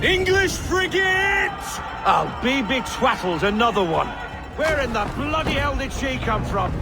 English frigate! I'll be betwattled, another one. Where in the bloody hell did she come from?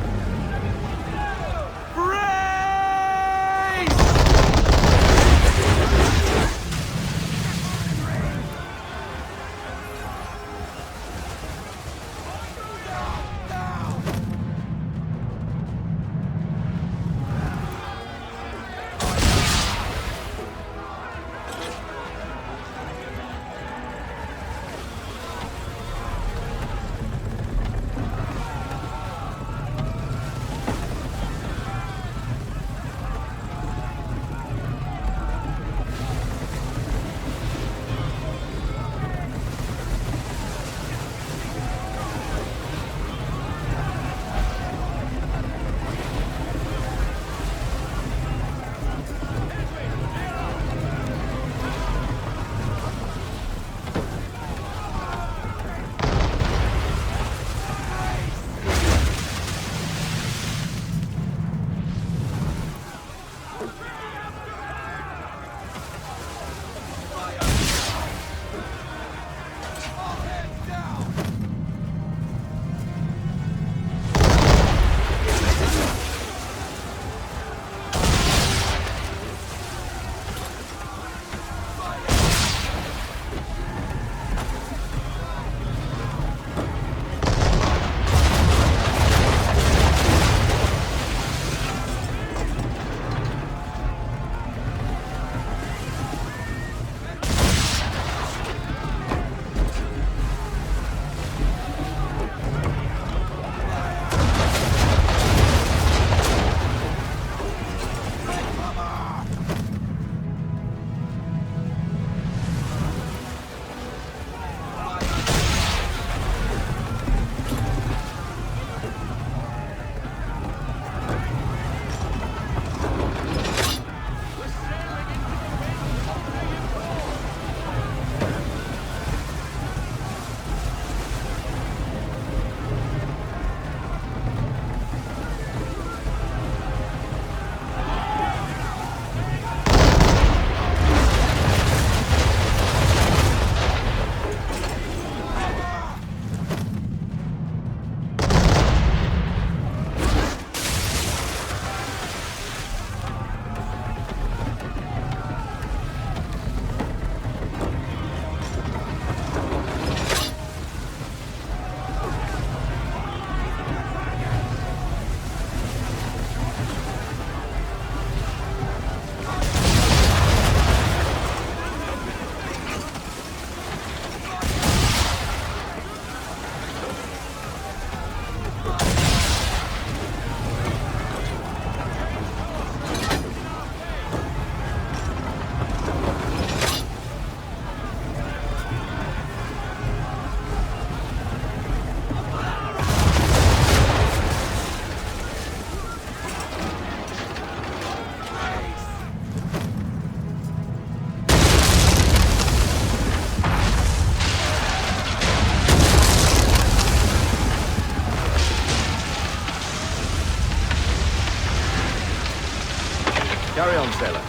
Carry on, sailor.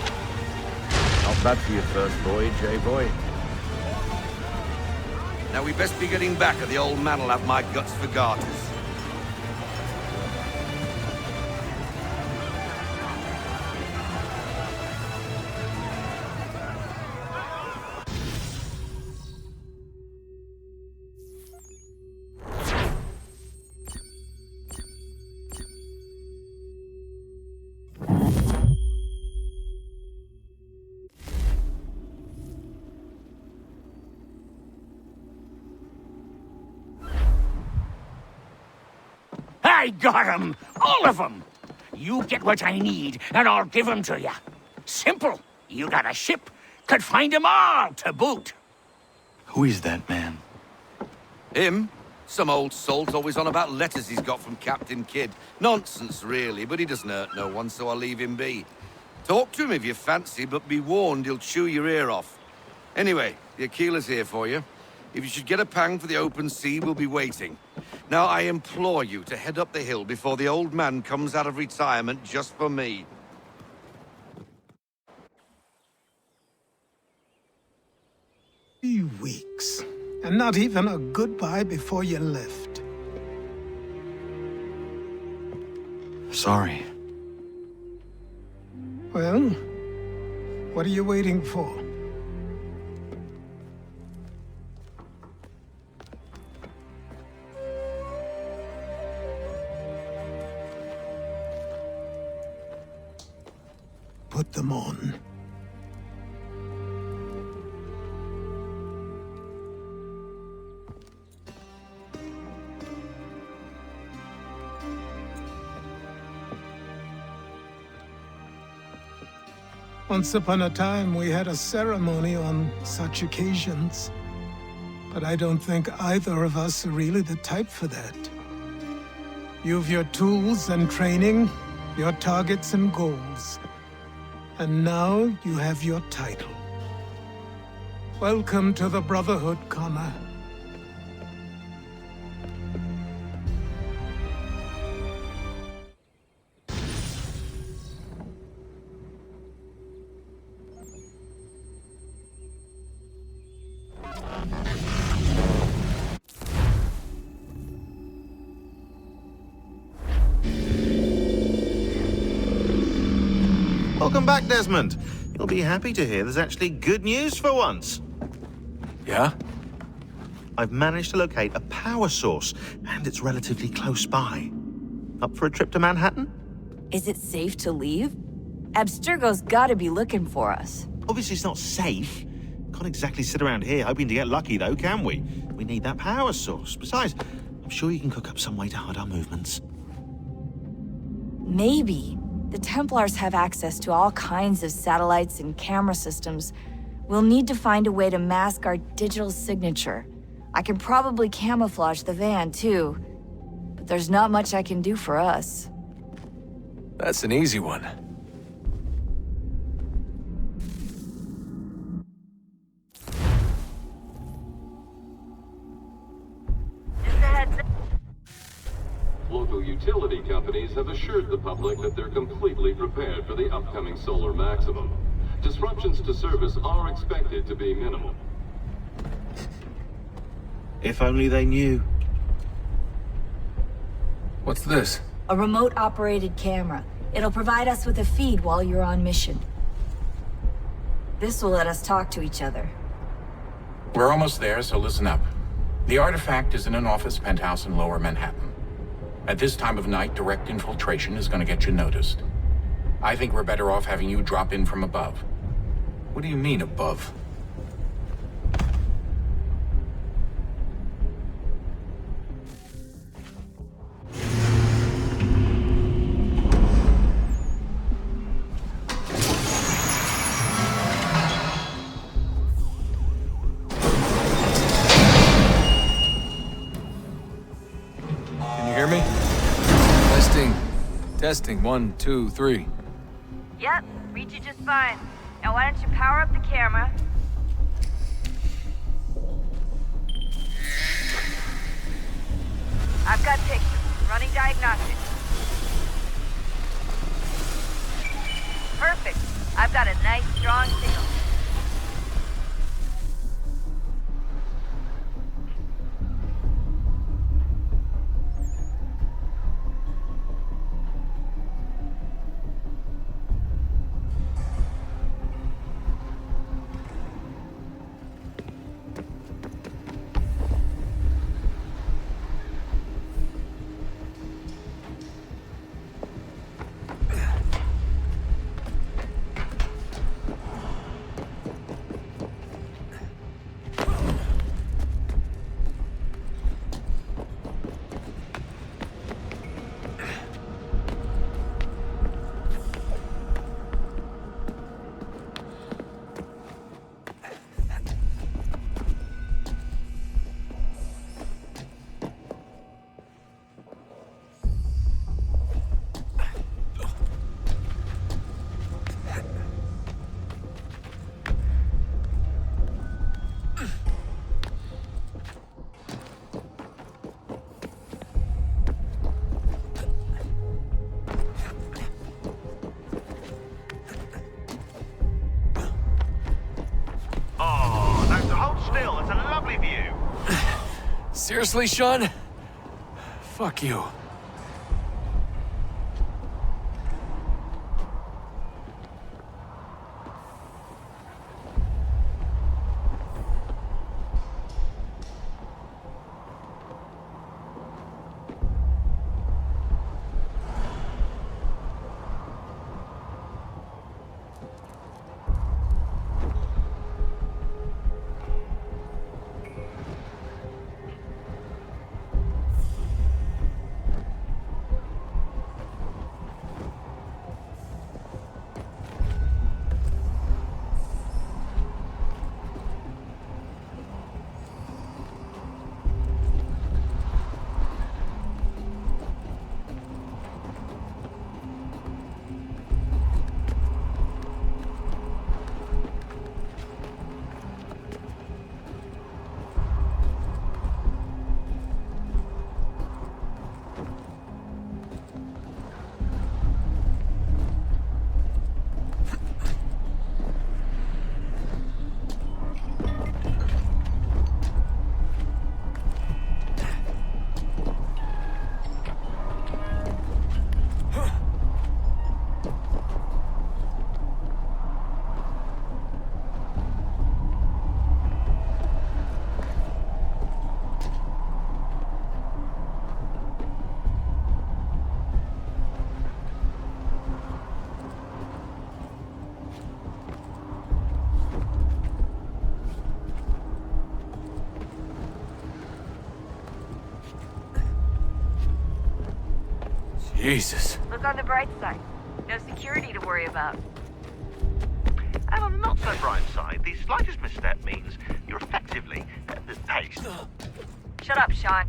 Not bad for your first voyage, eh, boy? Now we best be getting back, or the old man'll have my guts for garters. I got 'em! All of 'em! You get what I need, and I'll give 'em to you. Simple. You got a ship, could find 'em all to boot. Who is that man? Him? Some old salt always on about letters he's got from Captain Kidd. Nonsense, really, but he doesn't hurt no one, so I'll leave him be. Talk to him if you fancy, but be warned he'll chew your ear off. Anyway, the Achilles here for you. If you should get a pang for the open sea, we'll be waiting. Now, I implore you to head up the hill before the old man comes out of retirement just for me. 3 weeks. And not even a goodbye before you left. Sorry. Well, what are you waiting for? Put them on. Once upon a time, we had a ceremony on such occasions. But I don't think either of us are really the type for that. You've your tools and training, your targets and goals. And now you have your title. Welcome to the Brotherhood, Connor. Welcome back, Desmond. You'll be happy to hear there's actually good news for once. Yeah? I've managed to locate a power source, and it's relatively close by. Up for a trip to Manhattan? Is it safe to leave? Abstergo's gotta be looking for us. Obviously it's not safe. Can't exactly sit around here hoping to get lucky, though, can we? We need that power source. Besides, I'm sure you can cook up some way to hide our movements. Maybe. The Templars have access to all kinds of satellites and camera systems. We'll need to find a way to mask our digital signature. I can probably camouflage the van, too. But there's not much I can do for us. That's an easy one. Local utility companies have assured the public that they're completely prepared for the upcoming solar maximum. Disruptions to service are expected to be minimal. If only they knew. What's this? A remote-operated camera. It'll provide us with a feed while you're on mission. This will let us talk to each other. We're almost there, so listen up. The artifact is in an office penthouse in Lower Manhattan. At this time of night, direct infiltration is going to get you noticed. I think we're better off having you drop in from above. What do you mean, above? Testing, 1, 2, 3. Yep, read you just fine. Now why don't you power up the camera? I've got pictures. Running diagnostics. Perfect. I've got a nice, strong signal. still. It's a lovely view. Seriously, Sean? Fuck you. Jesus. Look on the bright side. No security to worry about. And on the not so bright side, the slightest misstep means you're effectively paced. Shut up, Sean.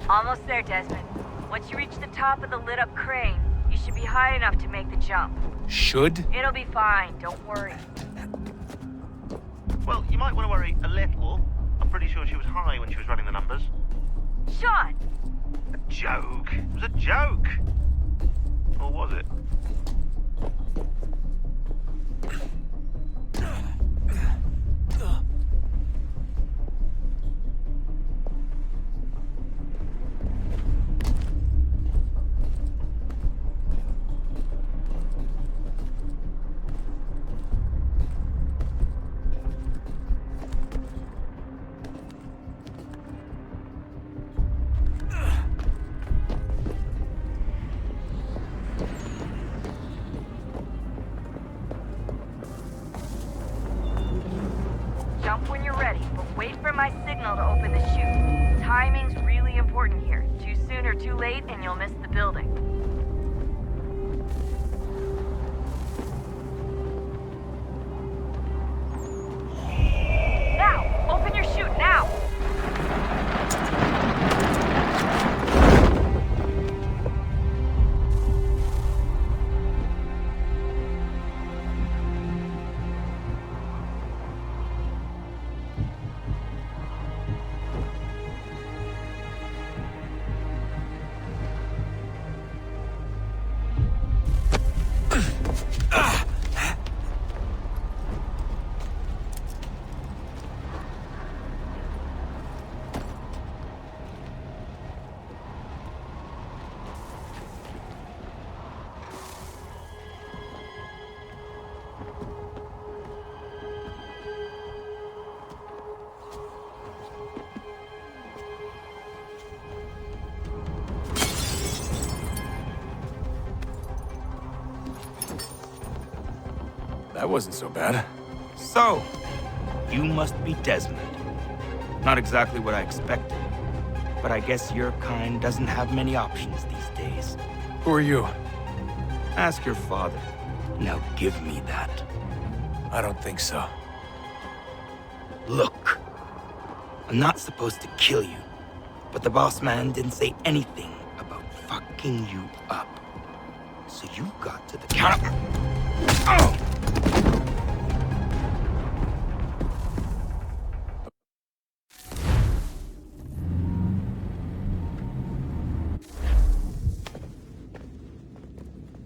Almost there, Desmond. Once you reach the top of the lit-up crane, you should be high enough to make the jump. Should? It'll be fine, don't worry. Well, you might want to worry a little. I'm pretty sure she was high when she was running the numbers. Sean! A joke. It was a joke. Or was it? Jump when you're ready, but wait for my signal to open the chute. Timing's really important here. Too soon or too late, and you'll miss the building. Now! Open your chute, now! that wasn't so bad. So, you must be Desmond. Not exactly what I expected, but I guess your kind doesn't have many options these days. Who are you? Ask your father. Now give me that. I don't think so. Look, I'm not supposed to kill you, but the boss man didn't say anything about fucking you up. So you got to the counter. Oh!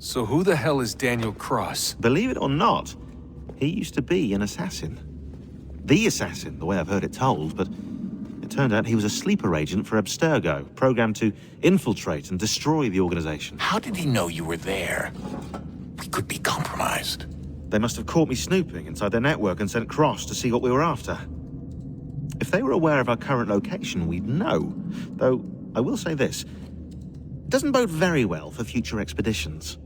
So who the hell is Daniel Cross? Believe it or not, he used to be an assassin. The assassin, the way I've heard it told, but it turned out he was a sleeper agent for Abstergo, programmed to infiltrate and destroy the organization. How did he know you were there? We could be compromised. They must have caught me snooping inside their network and sent Cross to see what we were after. If they were aware of our current location, we'd know. Though, I will say this, it doesn't bode very well for future expeditions.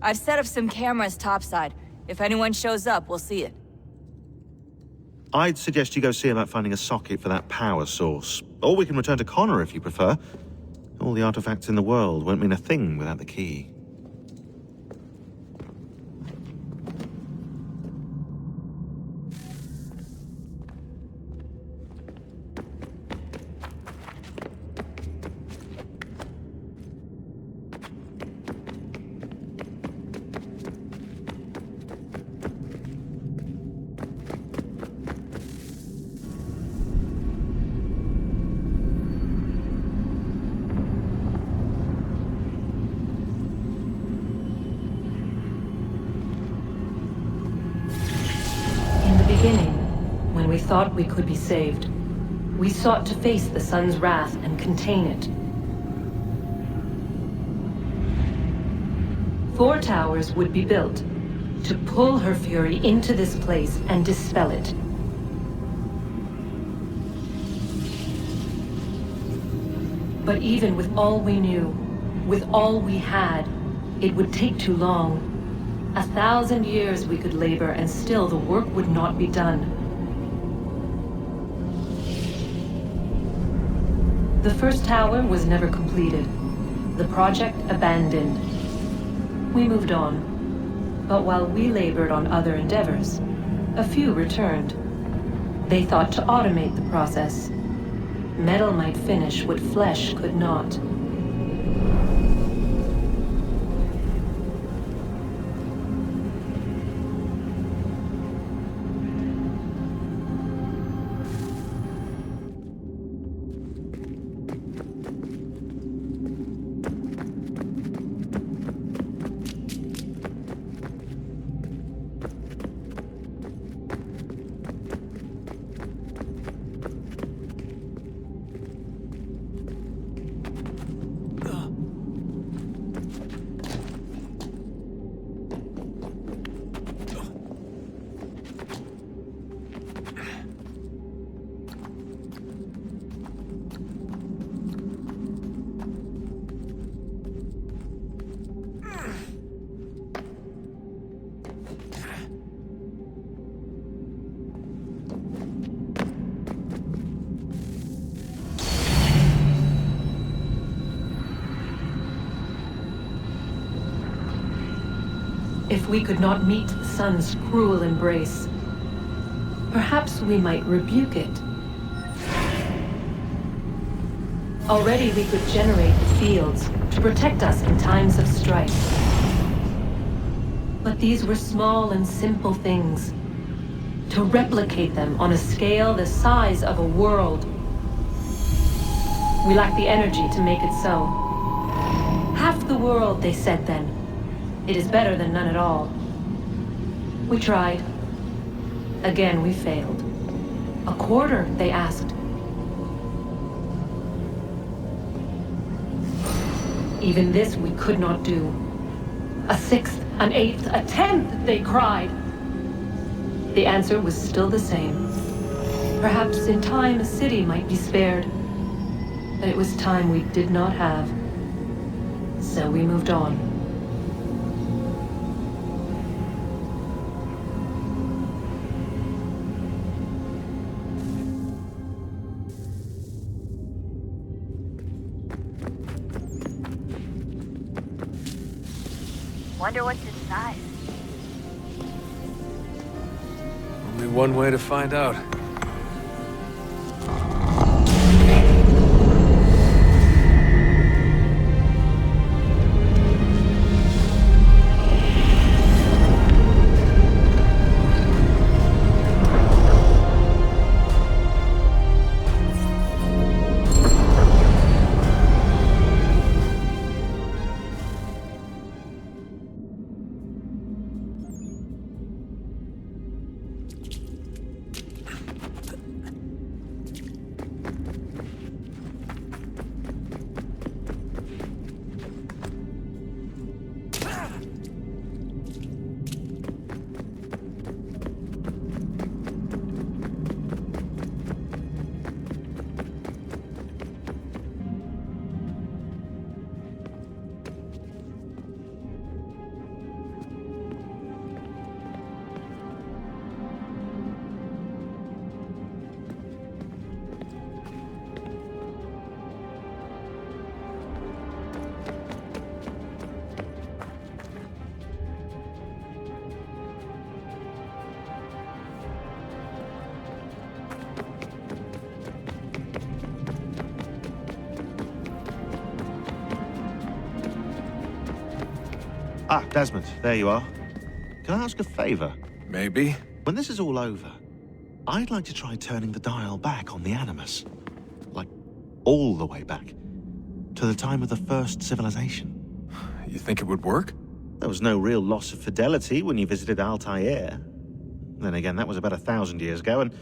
I've set up some cameras topside. If anyone shows up, we'll see it. I'd suggest you go see about finding a socket for that power source. Or we can return to Connor if you prefer. All the artifacts in the world won't mean a thing without the key. When we thought we could be saved, we sought to face the sun's wrath and contain it. 4 towers would be built to pull her fury into this place and dispel it. But even with all we knew, with all we had, it would take too long. 1,000 years we could labor and still the work would not be done. The first tower was never completed. The project abandoned. We moved on. But while we labored on other endeavors, a few returned. They thought to automate the process. Metal might finish what flesh could not. If we could not meet the sun's cruel embrace, perhaps we might rebuke it. Already we could generate the fields to protect us in times of strife. But these were small and simple things. To replicate them on a scale the size of a world, we lack the energy to make it so. Half the world, they said then. It is better than none at all. We tried. Again, we failed. A quarter, they asked. Even this we could not do. A sixth, an eighth, a tenth, they cried. The answer was still the same. Perhaps in time a city might be spared. But it was time we did not have. So we moved on. Wonder what's inside. Only one way to find out. Ah, Desmond, there you are. Can I ask a favor? Maybe. When this is all over, I'd like to try turning the dial back on the Animus. Like, all the way back. To the time of the first civilization. You think it would work? There was no real loss of fidelity when you visited Altair. Then again, that was about 1,000 years ago, and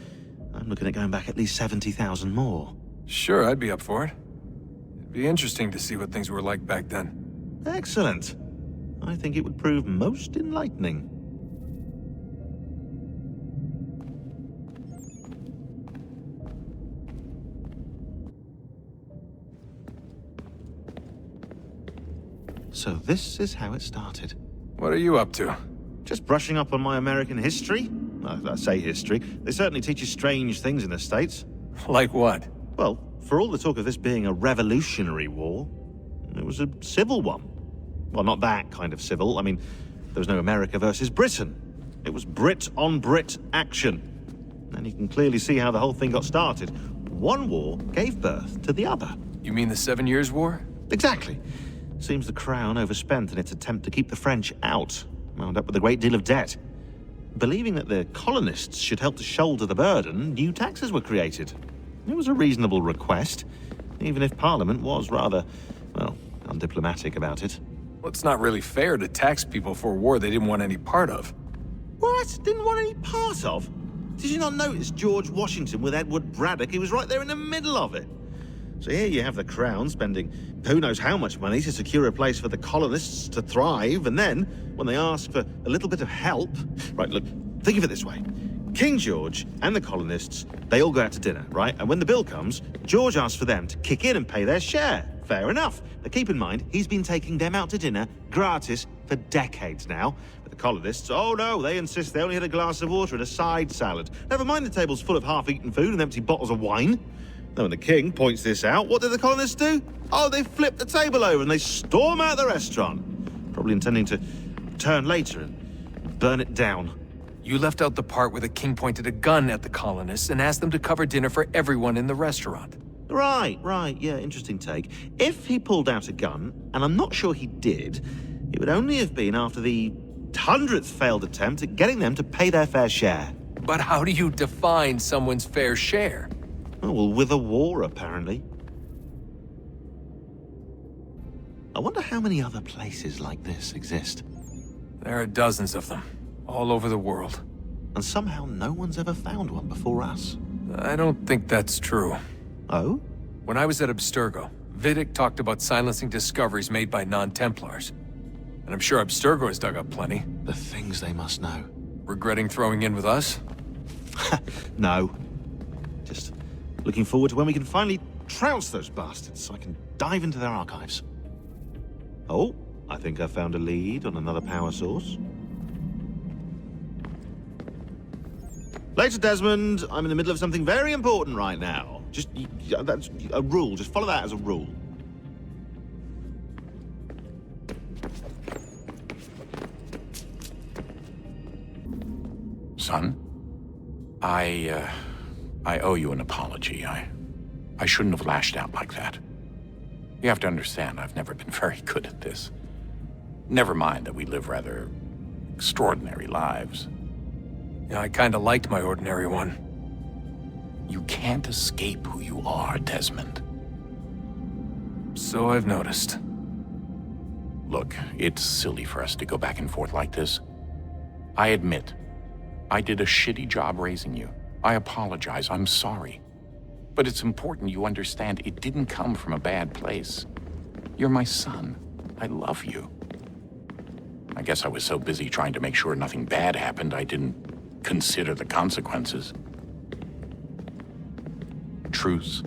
I'm looking at going back at least 70,000 more. Sure, I'd be up for it. It'd be interesting to see what things were like back then. Excellent. I think it would prove most enlightening. So this is how it started. What are you up to? Just brushing up on my American history. I say history. They certainly teach you strange things in the States. Like what? Well, for all the talk of this being a revolutionary war, it was a civil one. Well, not that kind of civil. I mean, there was no America versus Britain. It was Brit on Brit action. And you can clearly see how the whole thing got started. One war gave birth to the other. You mean the 7 Years' War? Exactly. Seems the Crown overspent in its attempt to keep the French out, wound up with a great deal of debt. Believing that the colonists should help to shoulder the burden, new taxes were created. It was a reasonable request, even if Parliament was rather, well, undiplomatic about it. Well, it's not really fair to tax people for a war they didn't want any part of. What? Didn't want any part of? Did you not notice George Washington with Edward Braddock? He was right there in the middle of it. So here you have the Crown spending who knows how much money to secure a place for the colonists to thrive, and then, when they ask for a little bit of help... Right, look, think of it this way. King George and the colonists, they all go out to dinner, right? And when the bill comes, George asks for them to kick in and pay their share. Fair enough. But keep in mind, he's been taking them out to dinner gratis for decades now. But the colonists, oh no, they insist they only had a glass of water and a side salad. Never mind the table's full of half-eaten food and empty bottles of wine. Then when the king points this out, what do the colonists do? Oh, they flip the table over and they storm out the restaurant. Probably intending to return later and burn it down. You left out the part where the king pointed a gun at the colonists and asked them to cover dinner for everyone in the restaurant. Right, yeah, interesting take. If he pulled out a gun, and I'm not sure he did, it would only have been after the 100th failed attempt at getting them to pay their fair share. But how do you define someone's fair share? Oh, well, with a war, apparently. I wonder how many other places like this exist. There are dozens of them, all over the world. And somehow no one's ever found one before us. I don't think that's true. Oh? When I was at Abstergo, Vidic talked about silencing discoveries made by non-Templars. And I'm sure Abstergo has dug up plenty. The things they must know. Regretting throwing in with us? No. Just looking forward to when we can finally trounce those bastards so I can dive into their archives. Oh, I think I found a lead on another power source. Later, Desmond. I'm in the middle of something very important right now. Just, that's a rule. Just follow that as a rule. Son, I owe you an apology. I shouldn't have lashed out like that. You have to understand, I've never been very good at this. Never mind that we live rather extraordinary lives. Yeah, I kinda liked my ordinary one. You can't escape who you are, Desmond. So I've noticed. Look, it's silly for us to go back and forth like this. I admit, I did a shitty job raising you. I apologize, I'm sorry. But it's important you understand it didn't come from a bad place. You're my son. I love you. I guess I was so busy trying to make sure nothing bad happened, I didn't consider the consequences. Truce.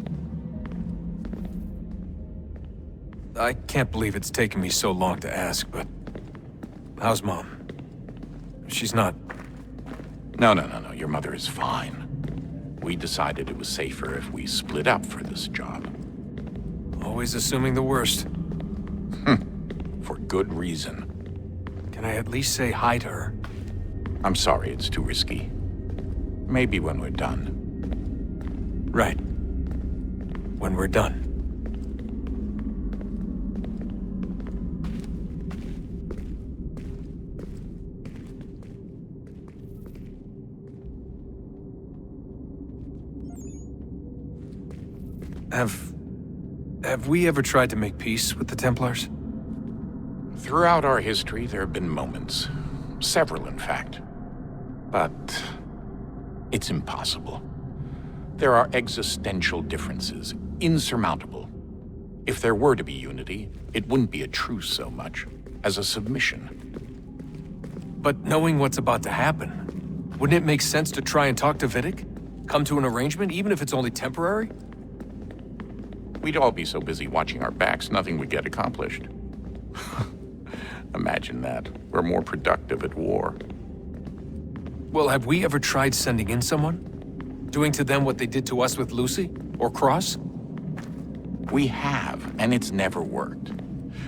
I can't believe it's taken me so long to ask, but... how's Mom? She's not... No. Your mother is fine. We decided it was safer if we split up for this job. Always assuming the worst. For good reason. Can I at least say hi to her? I'm sorry, it's too risky. Maybe when we're done. Right. When we're done. Have we ever tried to make peace with the Templars? Throughout our history, there have been moments. Several, in fact. But it's impossible. There are existential differences, insurmountable. If there were to be unity, it wouldn't be a truce so much as a submission. But knowing what's about to happen, wouldn't it make sense to try and talk to Vidic? Come to an arrangement, even if it's only temporary? We'd all be so busy watching our backs, nothing would get accomplished. Imagine that. We're more productive at war. Well, have we ever tried sending in someone? Doing to them what they did to us with Lucy? Or Cross? We have, and it's never worked.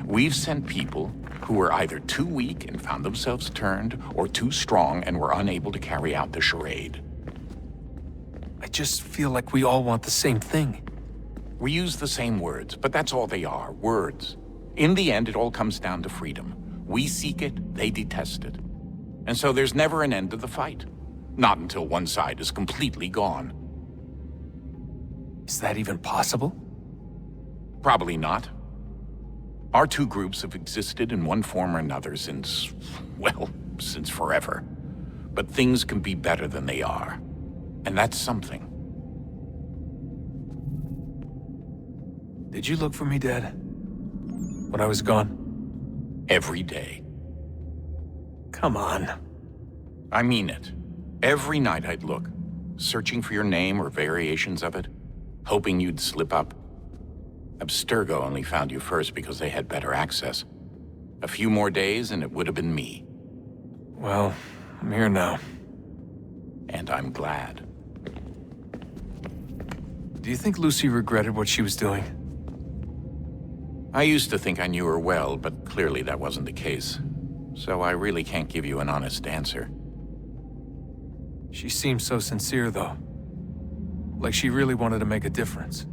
We've sent people who were either too weak and found themselves turned, or too strong and were unable to carry out the charade. I just feel like we all want the same thing. We use the same words, but that's all they are, words. In the end, it all comes down to freedom. We seek it, they detest it. And so there's never an end to the fight. Not until one side is completely gone. Is that even possible? Probably not. Our two groups have existed in one form or another since, well, since forever. But things can be better than they are. And that's something. Did you look for me, Dad? When I was gone? Every day. Come on. I mean it. Every night I'd look, searching for your name or variations of it, hoping you'd slip up. Abstergo only found you first because they had better access. A few more days and it would have been me. Well, I'm here now. And I'm glad. Do you think Lucy regretted what she was doing? I used to think I knew her well, but clearly that wasn't the case. So I really can't give you an honest answer. She seemed so sincere, though. Like she really wanted to make a difference.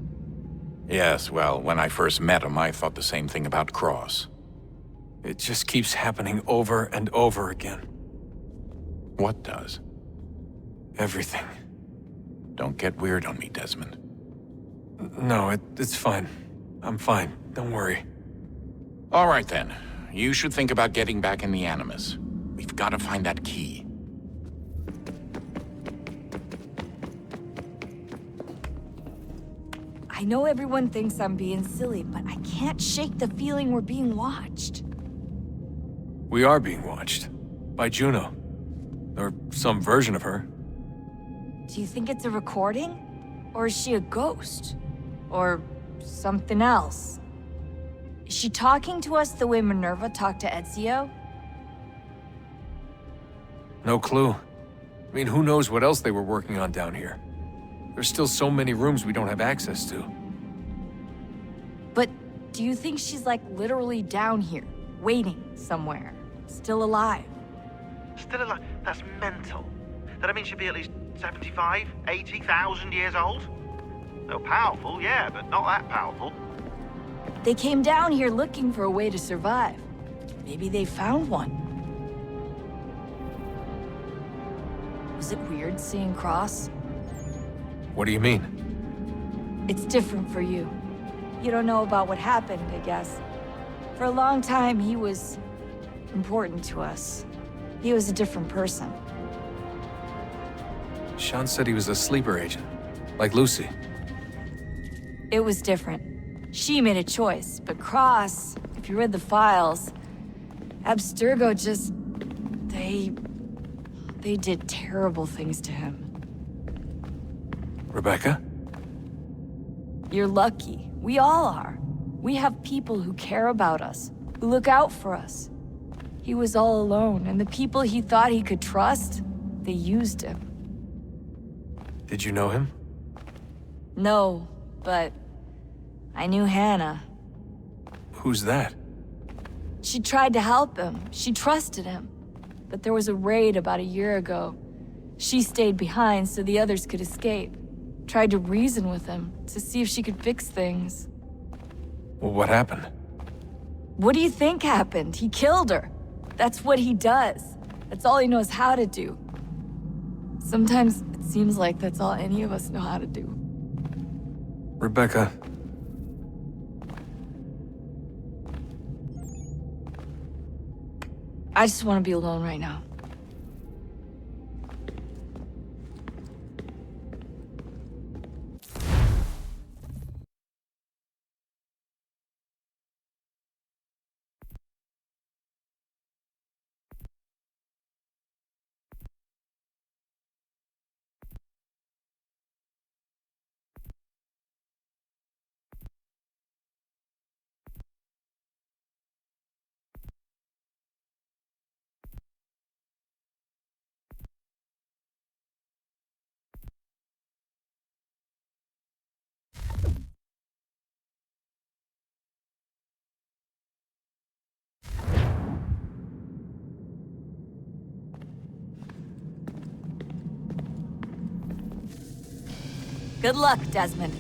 Yes, well, when I first met him, I thought the same thing about Cross. It just keeps happening over and over again. What does? Everything. Don't get weird on me, Desmond. No, it's fine. I'm fine. Don't worry. All right, then. You should think about getting back in the Animus. We've got to find that key. I know everyone thinks I'm being silly, but I can't shake the feeling we're being watched. We are being watched. By Juno. Or some version of her. Do you think it's a recording? Or is she a ghost? Or something else? Is she talking to us the way Minerva talked to Ezio? No clue. I mean, who knows what else they were working on down here? There's still so many rooms we don't have access to. But do you think she's like literally down here, waiting somewhere, still alive? Still alive? That's mental. that I mean should be at least 75, 80,000 years old? They're powerful, yeah, but not that powerful. They came down here looking for a way to survive. Maybe they found one. Was it weird seeing Cross? What do you mean? It's different for you. You don't know about what happened, I guess. For a long time, he was important to us. He was a different person. Sean said he was a sleeper agent, like Lucy. It was different. She made a choice, but Cross, if you read the files, Abstergo just... They did terrible things to him. Rebecca? You're lucky. We all are. We have people who care about us, who look out for us. He was all alone, and the people he thought he could trust, they used him. Did you know him? No, but I knew Hannah. Who's that? She tried to help him. She trusted him. But there was a raid about a year ago. She stayed behind so the others could escape. Tried to reason with him, to see if she could fix things. Well, what happened? What do you think happened? He killed her. That's what he does. That's all he knows how to do. Sometimes it seems like that's all any of us know how to do. Rebecca. I just want to be alone right now. Good luck, Desmond.